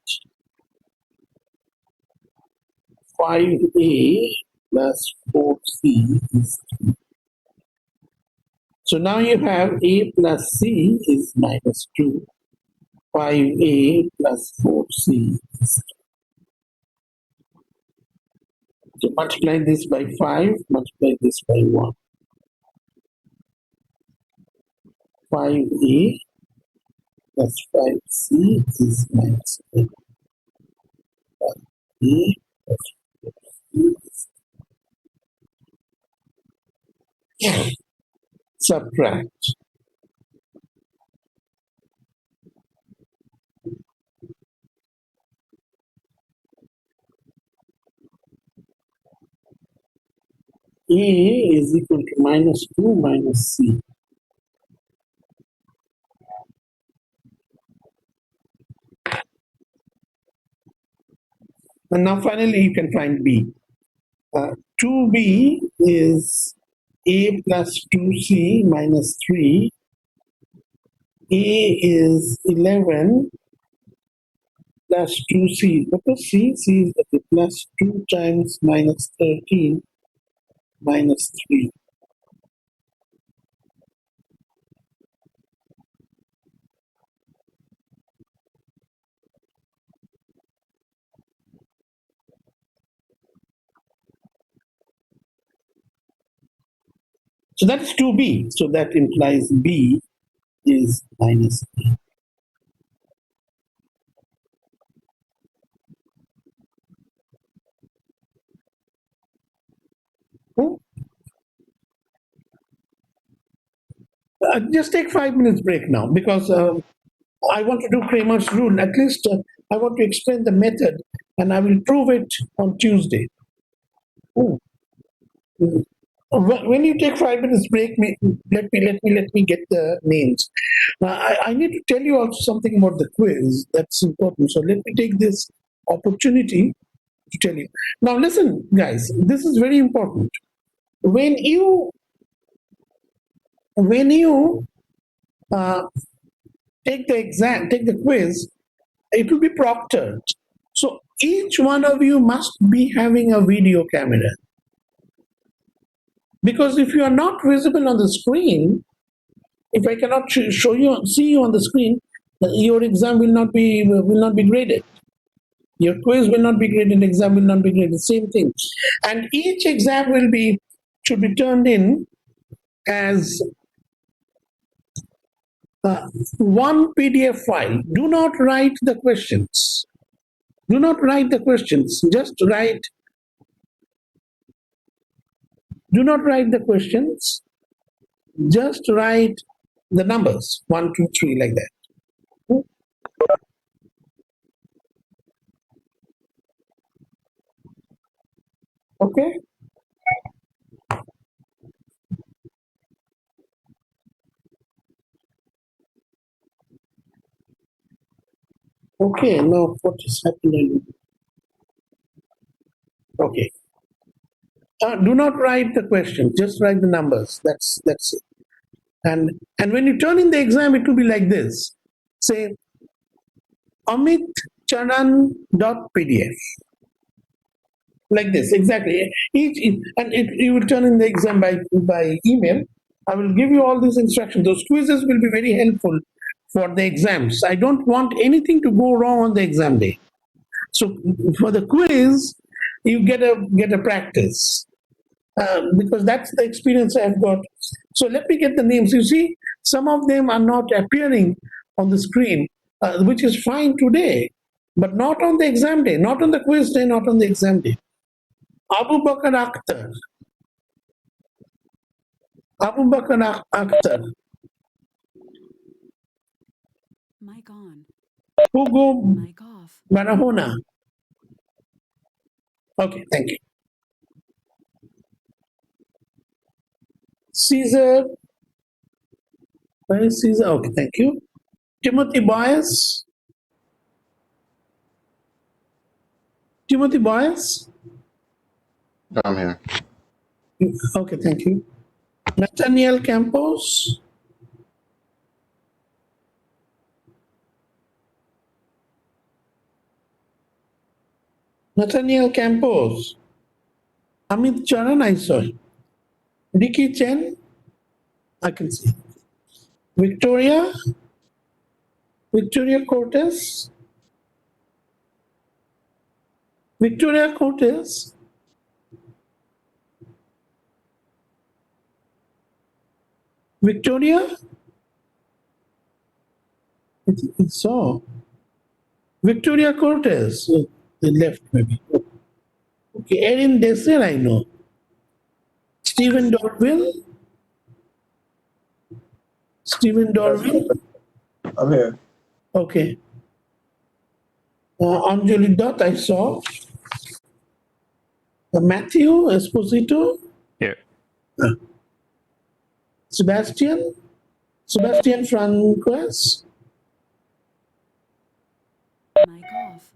5a plus 4c is 3. So now you have a plus c is minus 2. 5a plus 4c is 3. So multiply this by 5, multiply this by 1. 5a plus 5c is minus 8. 5a plus 4c is subtract. A is equal to minus 2 minus c. And now finally you can find b. 2b is a plus 2c minus 3. A is 11 plus 2c. What is c is okay, plus 2 times minus 13 minus 3. So that is 2b. So that implies b is minus 3. Hmm? Just take 5 minutes break now because I want to do Kramer's rule. At least I want to explain the method and I will prove it on Tuesday. Hmm. Hmm. When you take 5 minutes break, let me get the names. I need to tell you also something about the quiz. That's important. So let me take this opportunity to tell you. Now listen, guys. This is very important. When you uh, take the exam, take the quiz, it will be proctored. So each one of you must be having a video camera. Because if you are not visible on the screen, if I cannot show you, see you on the screen, your exam will not be graded. Your quiz will not be graded. Exam will not be graded. Same thing, and each exam should be turned in as one PDF file. Do not write the questions. Do not write the questions. Just write. Do not write the questions. Just write the numbers 1, 2, 3 like that. Okay. Okay. Now what is happening? Okay. Do not write the question. Just write the numbers. That's it. And when you turn in the exam, it will be like this. Say amitcharan.pdf. Like this, exactly. You will turn in the exam by email. I will give you all these instructions. Those quizzes will be very helpful for the exams. I don't want anything to go wrong on the exam day. So for the quiz, you get a practice. Because that's the experience I've got. So let me get the names. You see, some of them are not appearing on the screen, which is fine today, but not on the exam day, not on the quiz day, not on the exam day. Abu Bakr Akhtar. Abu Bakr Akhtar. Mic on. Hugo Mic off. Barahona. Okay, thank you. Caesar. Where is Caesar? Okay, thank you. Timothy Boyce. Timothy Boyce. I'm here. Okay, thank you. Nathaniel Campos. Nathaniel Campos. Amit Charan, I saw him. Ricky Chen, I can see. Victoria. Victoria Cortez. Victoria Cortez. Victoria. I think I saw. Victoria Cortez. Oh, they left maybe. Okay, Erin Desir, I know. Stephen Dorville. Stephen Dorville. I'm here. Okay. Anjali Dutt, I saw. Matthew Esposito. Here. Sebastian. Sebastian Franquez. Mic off.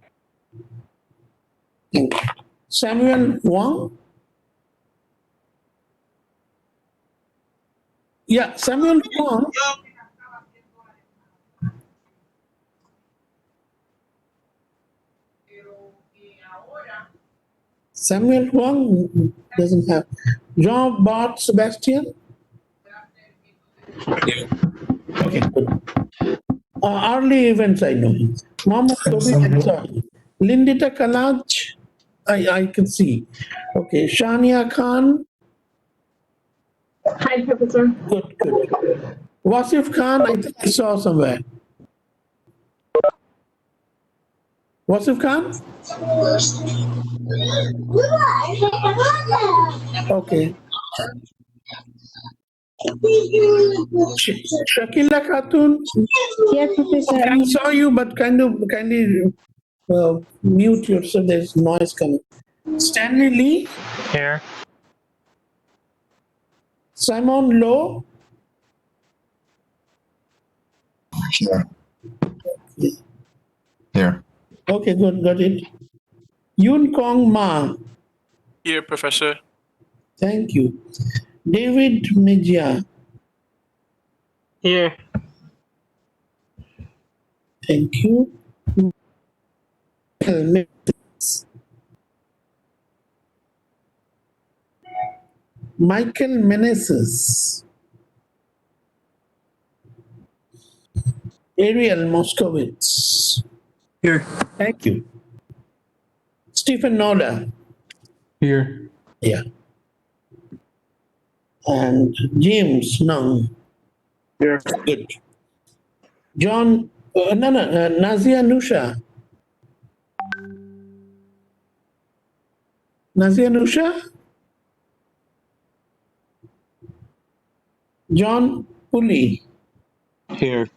Samuel Wang. Yeah, Samuel Wang. Samuel Wang doesn't have. Jean Bart Sebastian. Okay, good. Early events, I know him. Mohammed Tobin, I saw him. Lindita Kalaj, I can see. Okay, Shania Khan. Hi, Professor. Good, good. Wasif Khan, I think I saw somewhere. Wasif Khan? Okay. Shakila Khatun? Yes, Professor. I saw you, but kindly mute yourself. There's noise coming. Stanley Lee, Here. Simon Lowe, Here. Here. okay, good, got it. Yun Kong Ma, Here, Professor. thank you. David Mejia, Here. thank you. Michael Meneses, Ariel Moskowitz, Here. thank you. Stephen Noda, Here. yeah. And James Nung, Here. good. John, Nazia Nusha. Nazia Nusha? John Pulley, Here.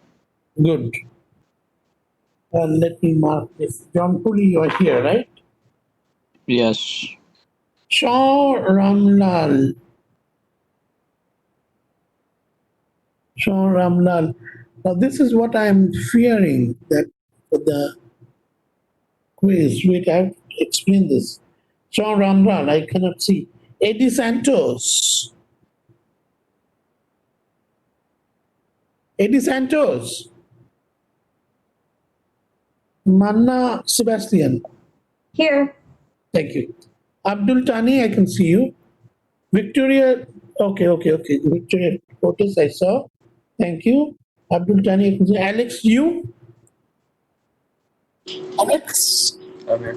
good. Let me mark this. John Pulley, you are here, right? Yes. Shaw Ramlal. Shaw Ramlal. Now, this is what I am fearing that for the quiz. Wait, I have to explain this. Shaw Ramlal, I cannot see. Eddie Santos. Eddie Santos. Manna Sebastian. Here. Thank you. Abdul Tani, I can see you. Victoria, okay. Victoria Otis, I saw. Thank you. Abdul Tani, I can see. Alex, you? Alex? I'm here.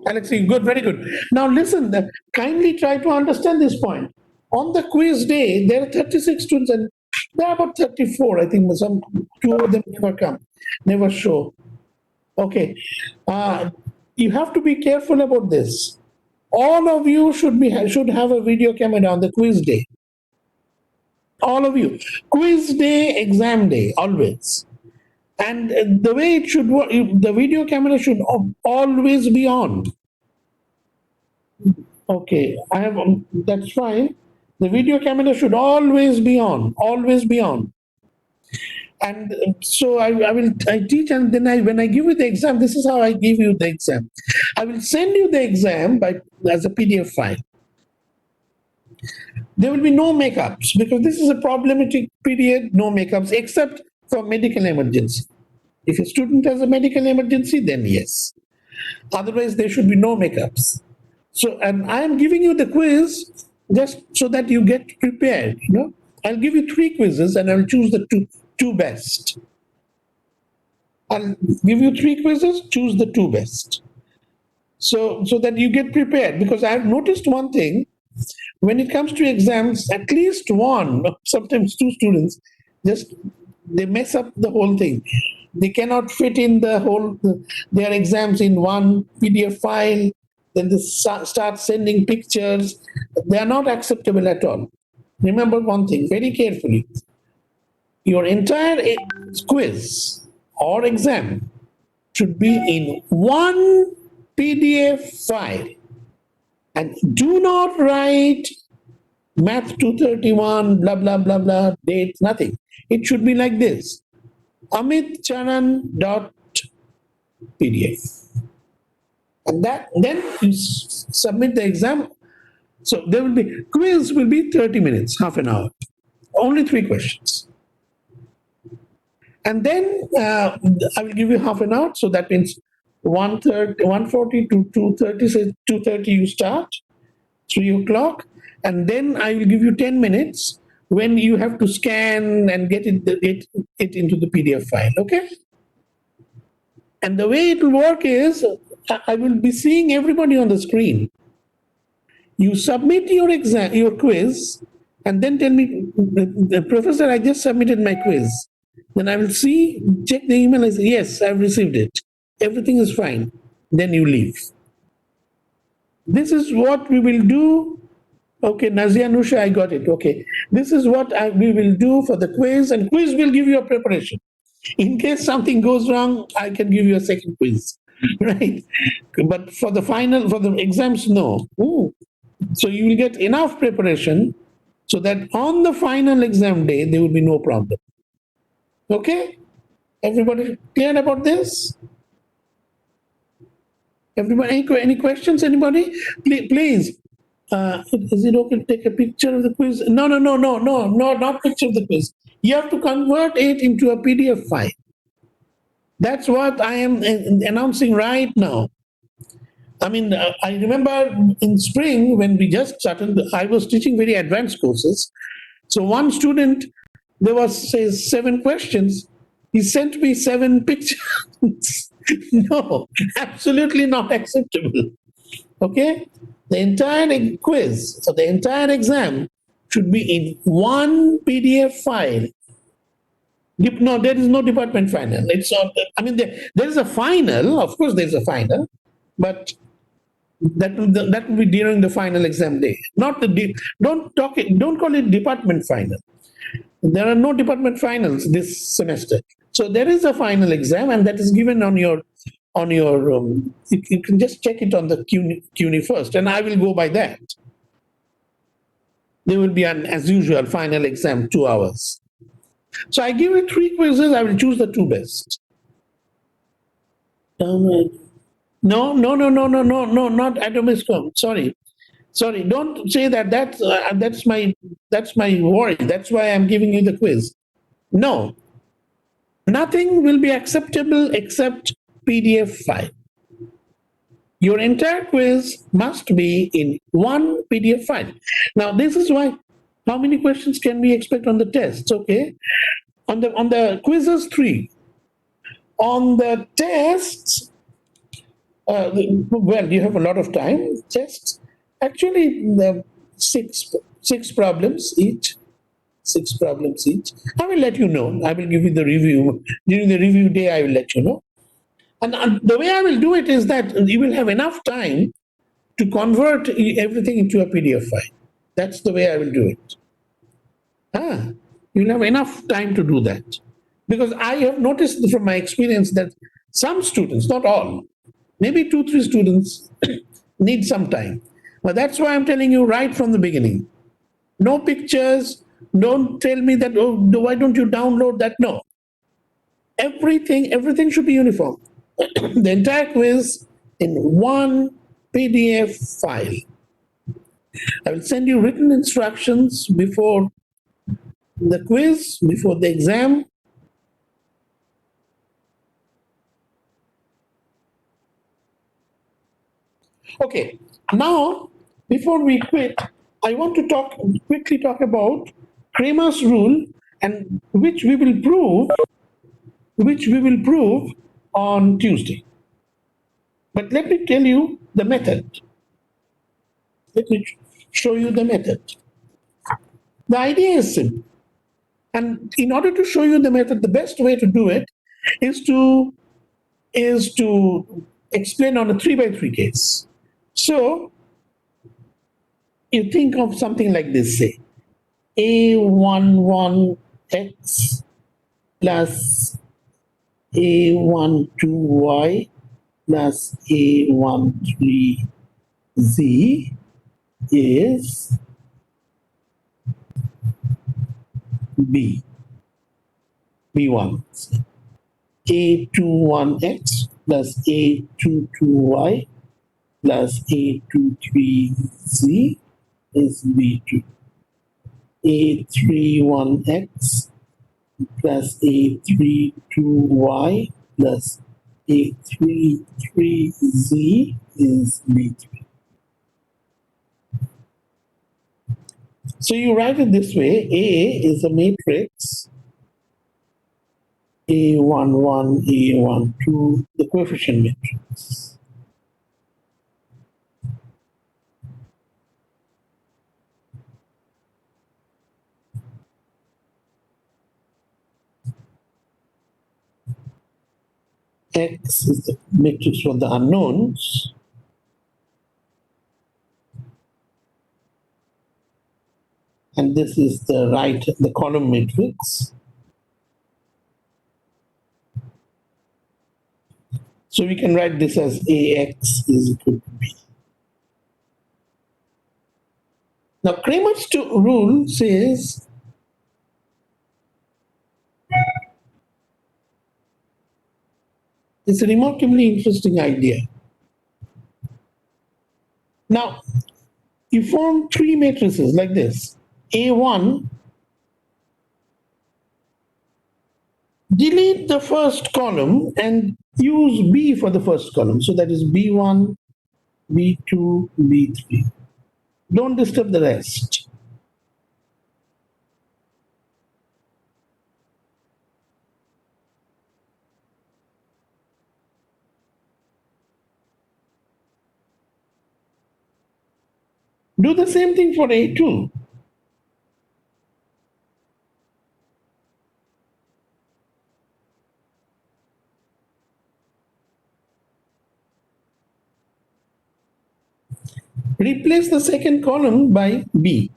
Alex, you good, very good. Now listen, kindly try to understand this point. On the quiz day, there are 36 students and there are about 34. I think some two of them never come, never show. Okay. You have to be careful about this. all of you should have a video camera on the quiz day. All of you. Quiz day, exam day, always. And the way it should work, the video camera should always be on. Okay, that's fine. The video camera should always be on, always be on. And so I teach, and then when I give you the exam, this is how I give you the exam. I will send you the exam as a PDF file. There will be no makeups because this is a problematic period, no makeups except for medical emergency. If a student has a medical emergency, then yes. Otherwise, there should be no makeups. So, and I am giving you the quiz just so that you get prepared. I'll give you 3 quizzes and I'll choose the two best. I'll give you 3 quizzes, choose the 2 best. So that you get prepared, because I've noticed one thing. When it comes to exams, at least 1, sometimes 2 students, they mess up the whole thing. They cannot fit in their exams in one PDF file. Then they start sending pictures. They are not acceptable at all. Remember one thing very carefully. Your entire quiz or exam should be in one PDF file. And do not write math 231, blah, blah, blah, blah, date, nothing. It should be like this. amitcharan.pdf. And then you submit the exam. So quiz will be 30 minutes, half an hour. Only 3 questions. And then I will give you half an hour. So that means 1:40 to 2:30. So 2:30 you start, 3 o'clock. And then I will give you 10 minutes when you have to scan and get it into the PDF file, okay? And the way it will work is, I will be seeing everybody on the screen. You submit your quiz, and then tell me, Professor, I just submitted my quiz. Then I will check the email, I say, yes, I've received it. Everything is fine. Then you leave. This is what we will do. Okay, Nazia Nusha, I got it. Okay. This is what we will do for the quiz, and quiz will give you a preparation. In case something goes wrong, I can give you a second quiz, right? But for the exams, no. So you will get enough preparation so that on the final exam day, there will be no problem. Okay? Everybody clear about this? Everybody, any questions, anybody? Please. Is it okay to take a picture of the quiz? No, not picture of the quiz. You have to convert it into a PDF file. That's what I am announcing right now. I mean, I remember in spring when we just started, I was teaching very advanced courses. So one student, there was, say, 7 questions. He sent me 7 pictures. No, absolutely not acceptable. Okay? The entire quiz or the entire exam should be in one PDF file. No, there is no department final. It's not, I mean, there is a final, of course there's a final, but that will be during the final exam day. Don't call it department final. There are no department finals this semester. So there is a final exam, and that is given on your you can just check it on the CUNY first, and I will go by that. There will be as usual, final exam, 2 hours. So I give you 3 quizzes, I will choose the 2 best. No, not Atomicom. Sorry, don't say that. That's my worry. That's why I'm giving you the quiz. No, nothing will be acceptable except PDF file. Your entire quiz must be in one PDF file. Now, this is why, how many questions can we expect on the tests? Okay, on the quizzes 3. On the tests, well, you have a lot of time. Tests, actually, the 6 problems each. 6 problems each. I will let you know. I will give you the review. During the review day, I will let you know. And the way I will do it is that you will have enough time to convert everything into a PDF file. That's the way I will do it. You'll have enough time to do that. Because I have noticed from my experience that some students, not all, maybe 2-3 students need some time. But that's why I'm telling you right from the beginning. No pictures. Don't tell me that, oh, why don't you download that? No. Everything should be uniform. The entire quiz in one PDF file. I will send you written instructions before the quiz, before the exam. Okay, now, before we quit, I want to quickly talk about Cramer's rule, and which we will prove on Tuesday. But let me tell you the method. Let me show you the method. The idea is simple. And in order to show you the method, the best way to do it is to explain on a 3x3 case. So you think of something like this, say, A11x plus A12y plus A13z is B1. A21x plus A22y plus A23z is B2. A31x plus A32y plus A33z is B3. So you write it this way: A is a matrix, A11, A12, the coefficient matrix. X is the matrix for the unknowns. And this is the column matrix. So we can write this as AX is equal to B. Now Cramer's rule says it's a remarkably interesting idea. Now, you form 3 matrices like this. A1, delete the first column and use B for the first column. So that is B1, B2, B3. Don't disturb the rest. Do the same thing for A2. Replace the second column by B.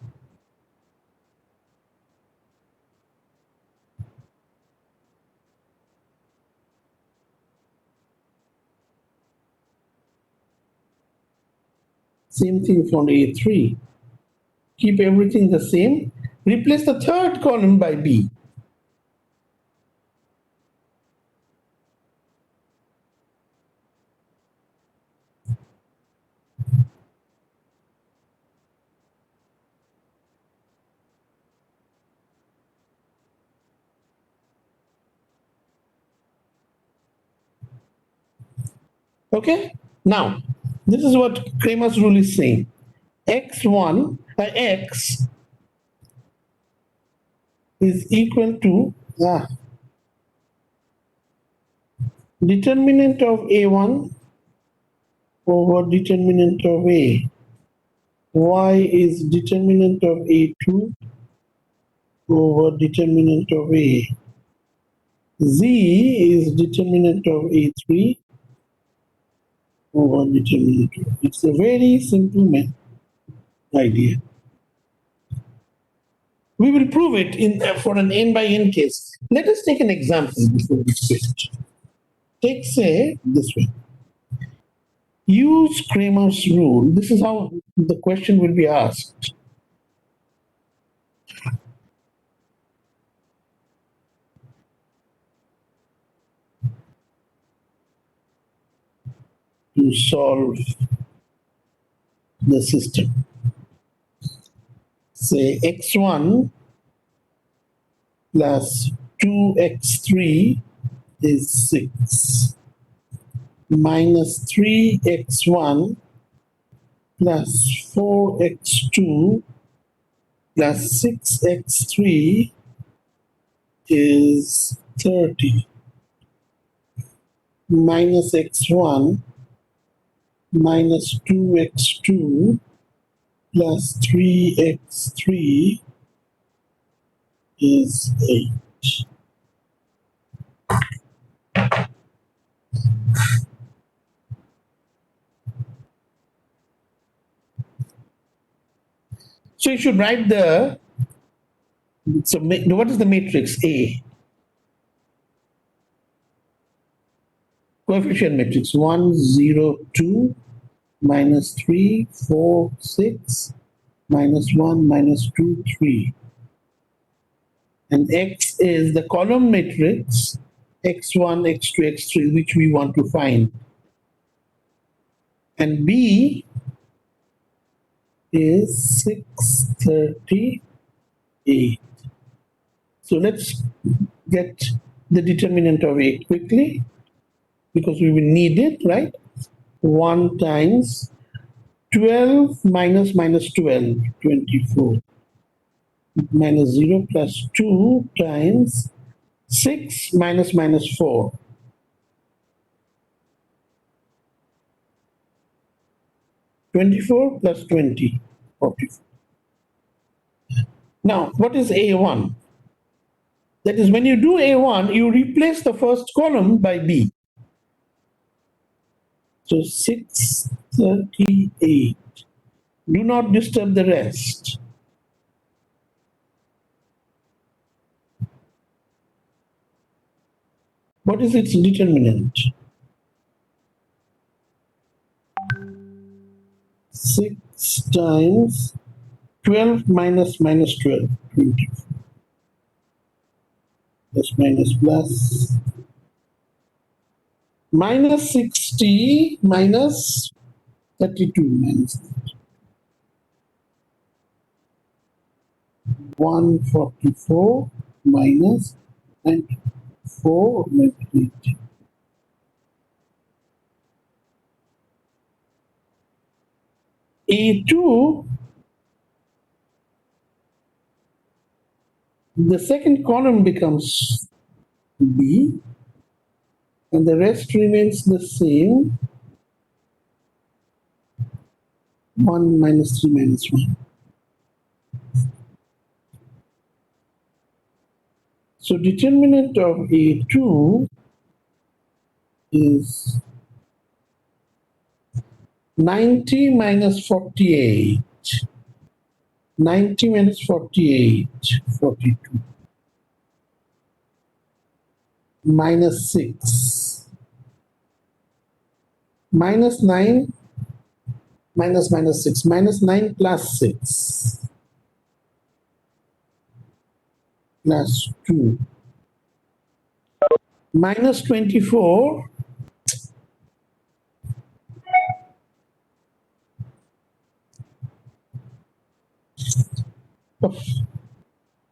Same thing for A3. Keep everything the same. Replace the third column by B. Okay? Now, this is what Cramer's rule is saying. X is equal to determinant of A1 over determinant of A. Y is determinant of A2 over determinant of A. Z is determinant of A3 over determinant. It's a very simple idea. We will prove it in for an n by n case. Let us take an example before we switch. Take, say, this one. Use Kramer's rule. This is how the question will be asked. To solve the system. Say x1 plus 2x3 is 6 minus 3x1 plus 4x2 plus 6x3 is 30 minus x1 minus 2x2 plus 3x3 is 8. So you should write what is the matrix A? Coefficient matrix 1, 0, 2, minus 3, 4, 6, minus 1, minus 2, 3. And X is the column matrix, X1, X2, X3, which we want to find. And B is 638. So let's get the determinant of 8 quickly, because we will need it, right? 1 times 12 minus 12, 24. Minus 0 plus 2 times 6 minus 4. 24 plus 20, 44. Now, what is A1? That is, when you do A1, you replace the first column by B. So 638. Do not disturb the rest. What is its determinant? 6 times 12 minus 12, 24. Plus minus plus. Minus 60 minus 32 minus 144 minus 94 minus 80. A2, the second column becomes B, and the rest remains the same. 1 minus 3 minus 1. So determinant of A2 is 90 minus 48. 90 minus 48, 42. Minus 6. Minus 9, minus 6. Minus 9 plus 6. Plus 2. Minus 24.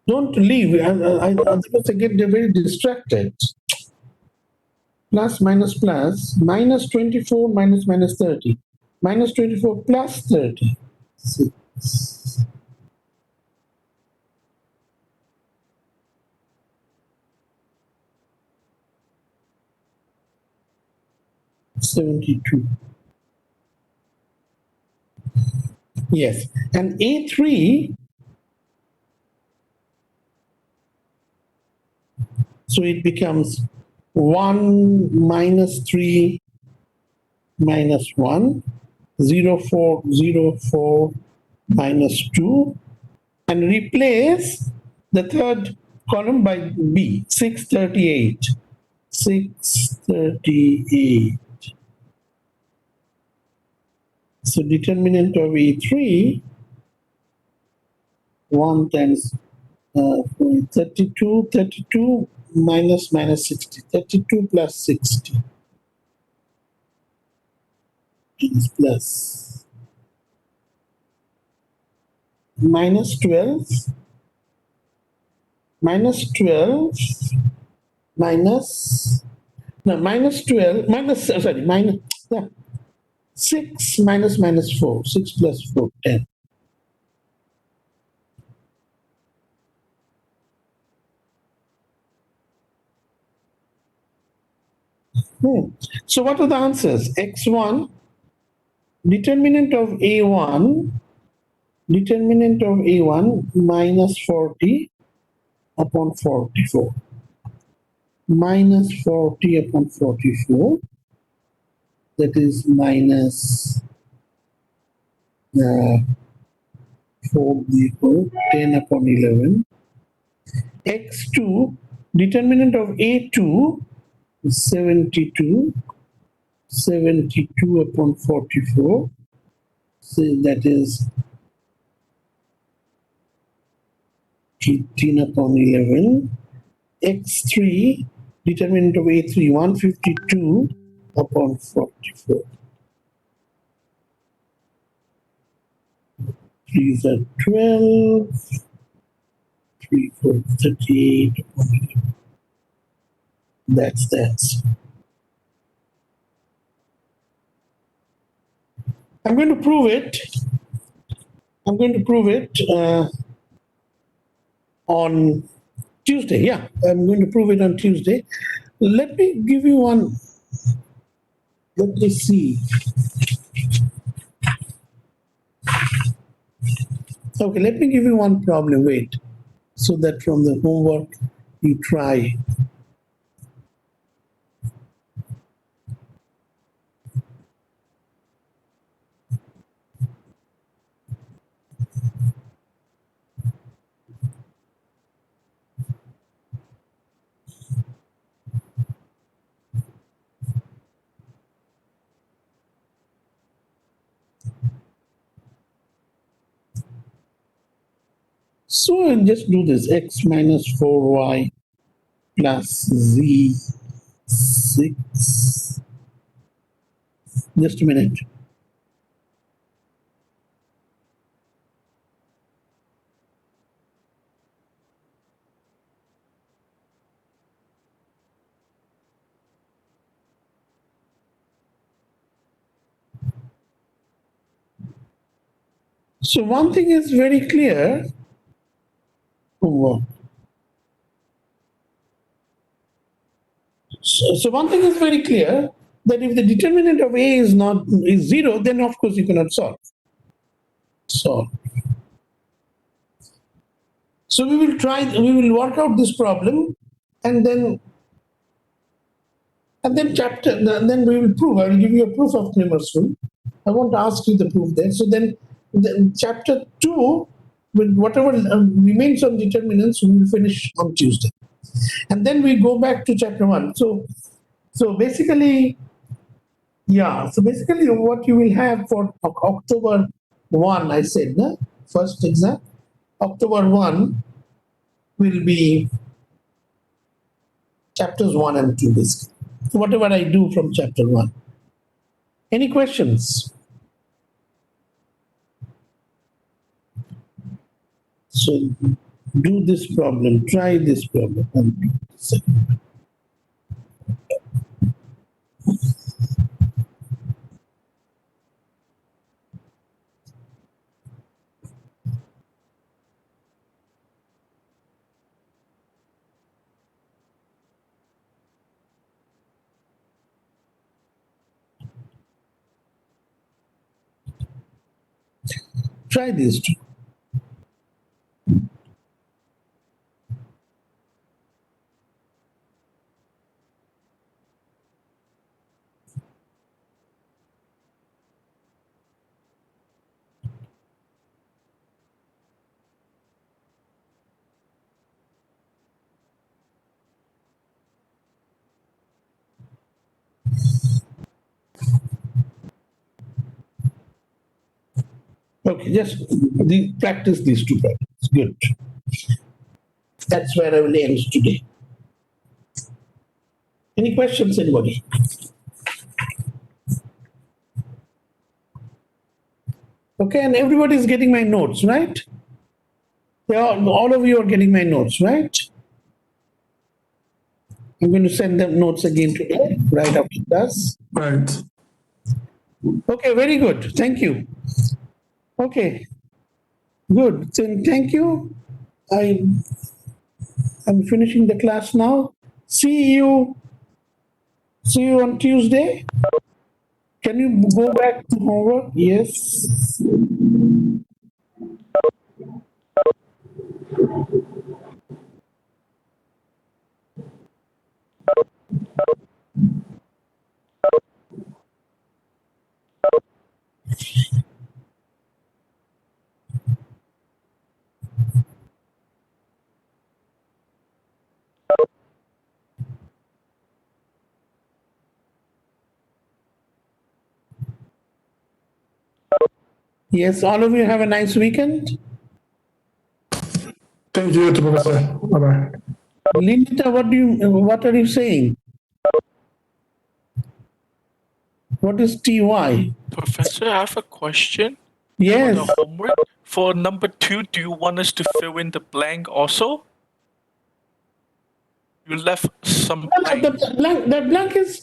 Don't leave. Otherwise I get very distracted. Plus minus plus. Minus 24 minus 30. Minus 24 plus 30. 6. 72. Yes, and A3, so it becomes 1 minus 3 minus 1, 0, 4, 0, 4, minus 2, and replace the third column by B, 638. 638. So determinant of A3, 1 times 32, 32 minus 60, 32 plus 60 is plus minus 12, minus 12, minus, no, minus 12, minus, sorry, minus, 6 minus 4, 6 plus 4, 10. So what are the answers? X1, determinant of A1, minus 40 upon 44. Minus 40 upon 44, that is minus 4 equal 10 upon 11. X2, determinant of A2 is 72, 72 upon 44, so that is 18 upon 11. X3, determinant of A3, 152 upon 44. 3 is 12, 3, 4, 38 upon 11. That's that. I'm going to prove it. On Tuesday. Yeah, I'm going to prove it on Tuesday. Let me give you one. Let me see. Okay, let me give you one problem. Wait. So that from the homework you try. So I'll just do this, x minus 4y plus z 6. Just a minute. So one thing is very clear. Homework. So one thing is very clear, that if the determinant of A is 0, then of course you cannot solve. So we will work out this problem, and then then we will prove. I will give you a proof of Cramer's rule. I won't ask you the proof there. So then chapter 2, with whatever remains on determinants, we will finish on Tuesday. And then we go back to chapter 1. So basically, yeah, so basically what you will have for October 1, I said, no? First exam, October 1 will be chapters 1 and 2, basically. So whatever I do from chapter 1. Any questions? So do this problem, try this problem. And do the second one. Try these two. Okay, just practice these two problems. Good. That's where I will end today. Any questions, anybody? Okay, and everybody is getting my notes, right? All of you are getting my notes, right? I'm going to send them notes again today, right after class. Right. Okay, very good. Thank you. Okay, good. Then thank you. I'm finishing the class now. See you on Tuesday. Can you go back to homework? Yes. Yes, all of you have a nice weekend. Thank you, Professor. Bye-bye. Linda, what are you saying? What is TY? Professor, I have a question. Yes. For the homework. For number 2, do you want us to fill in the blank also? You left some blank. The blank is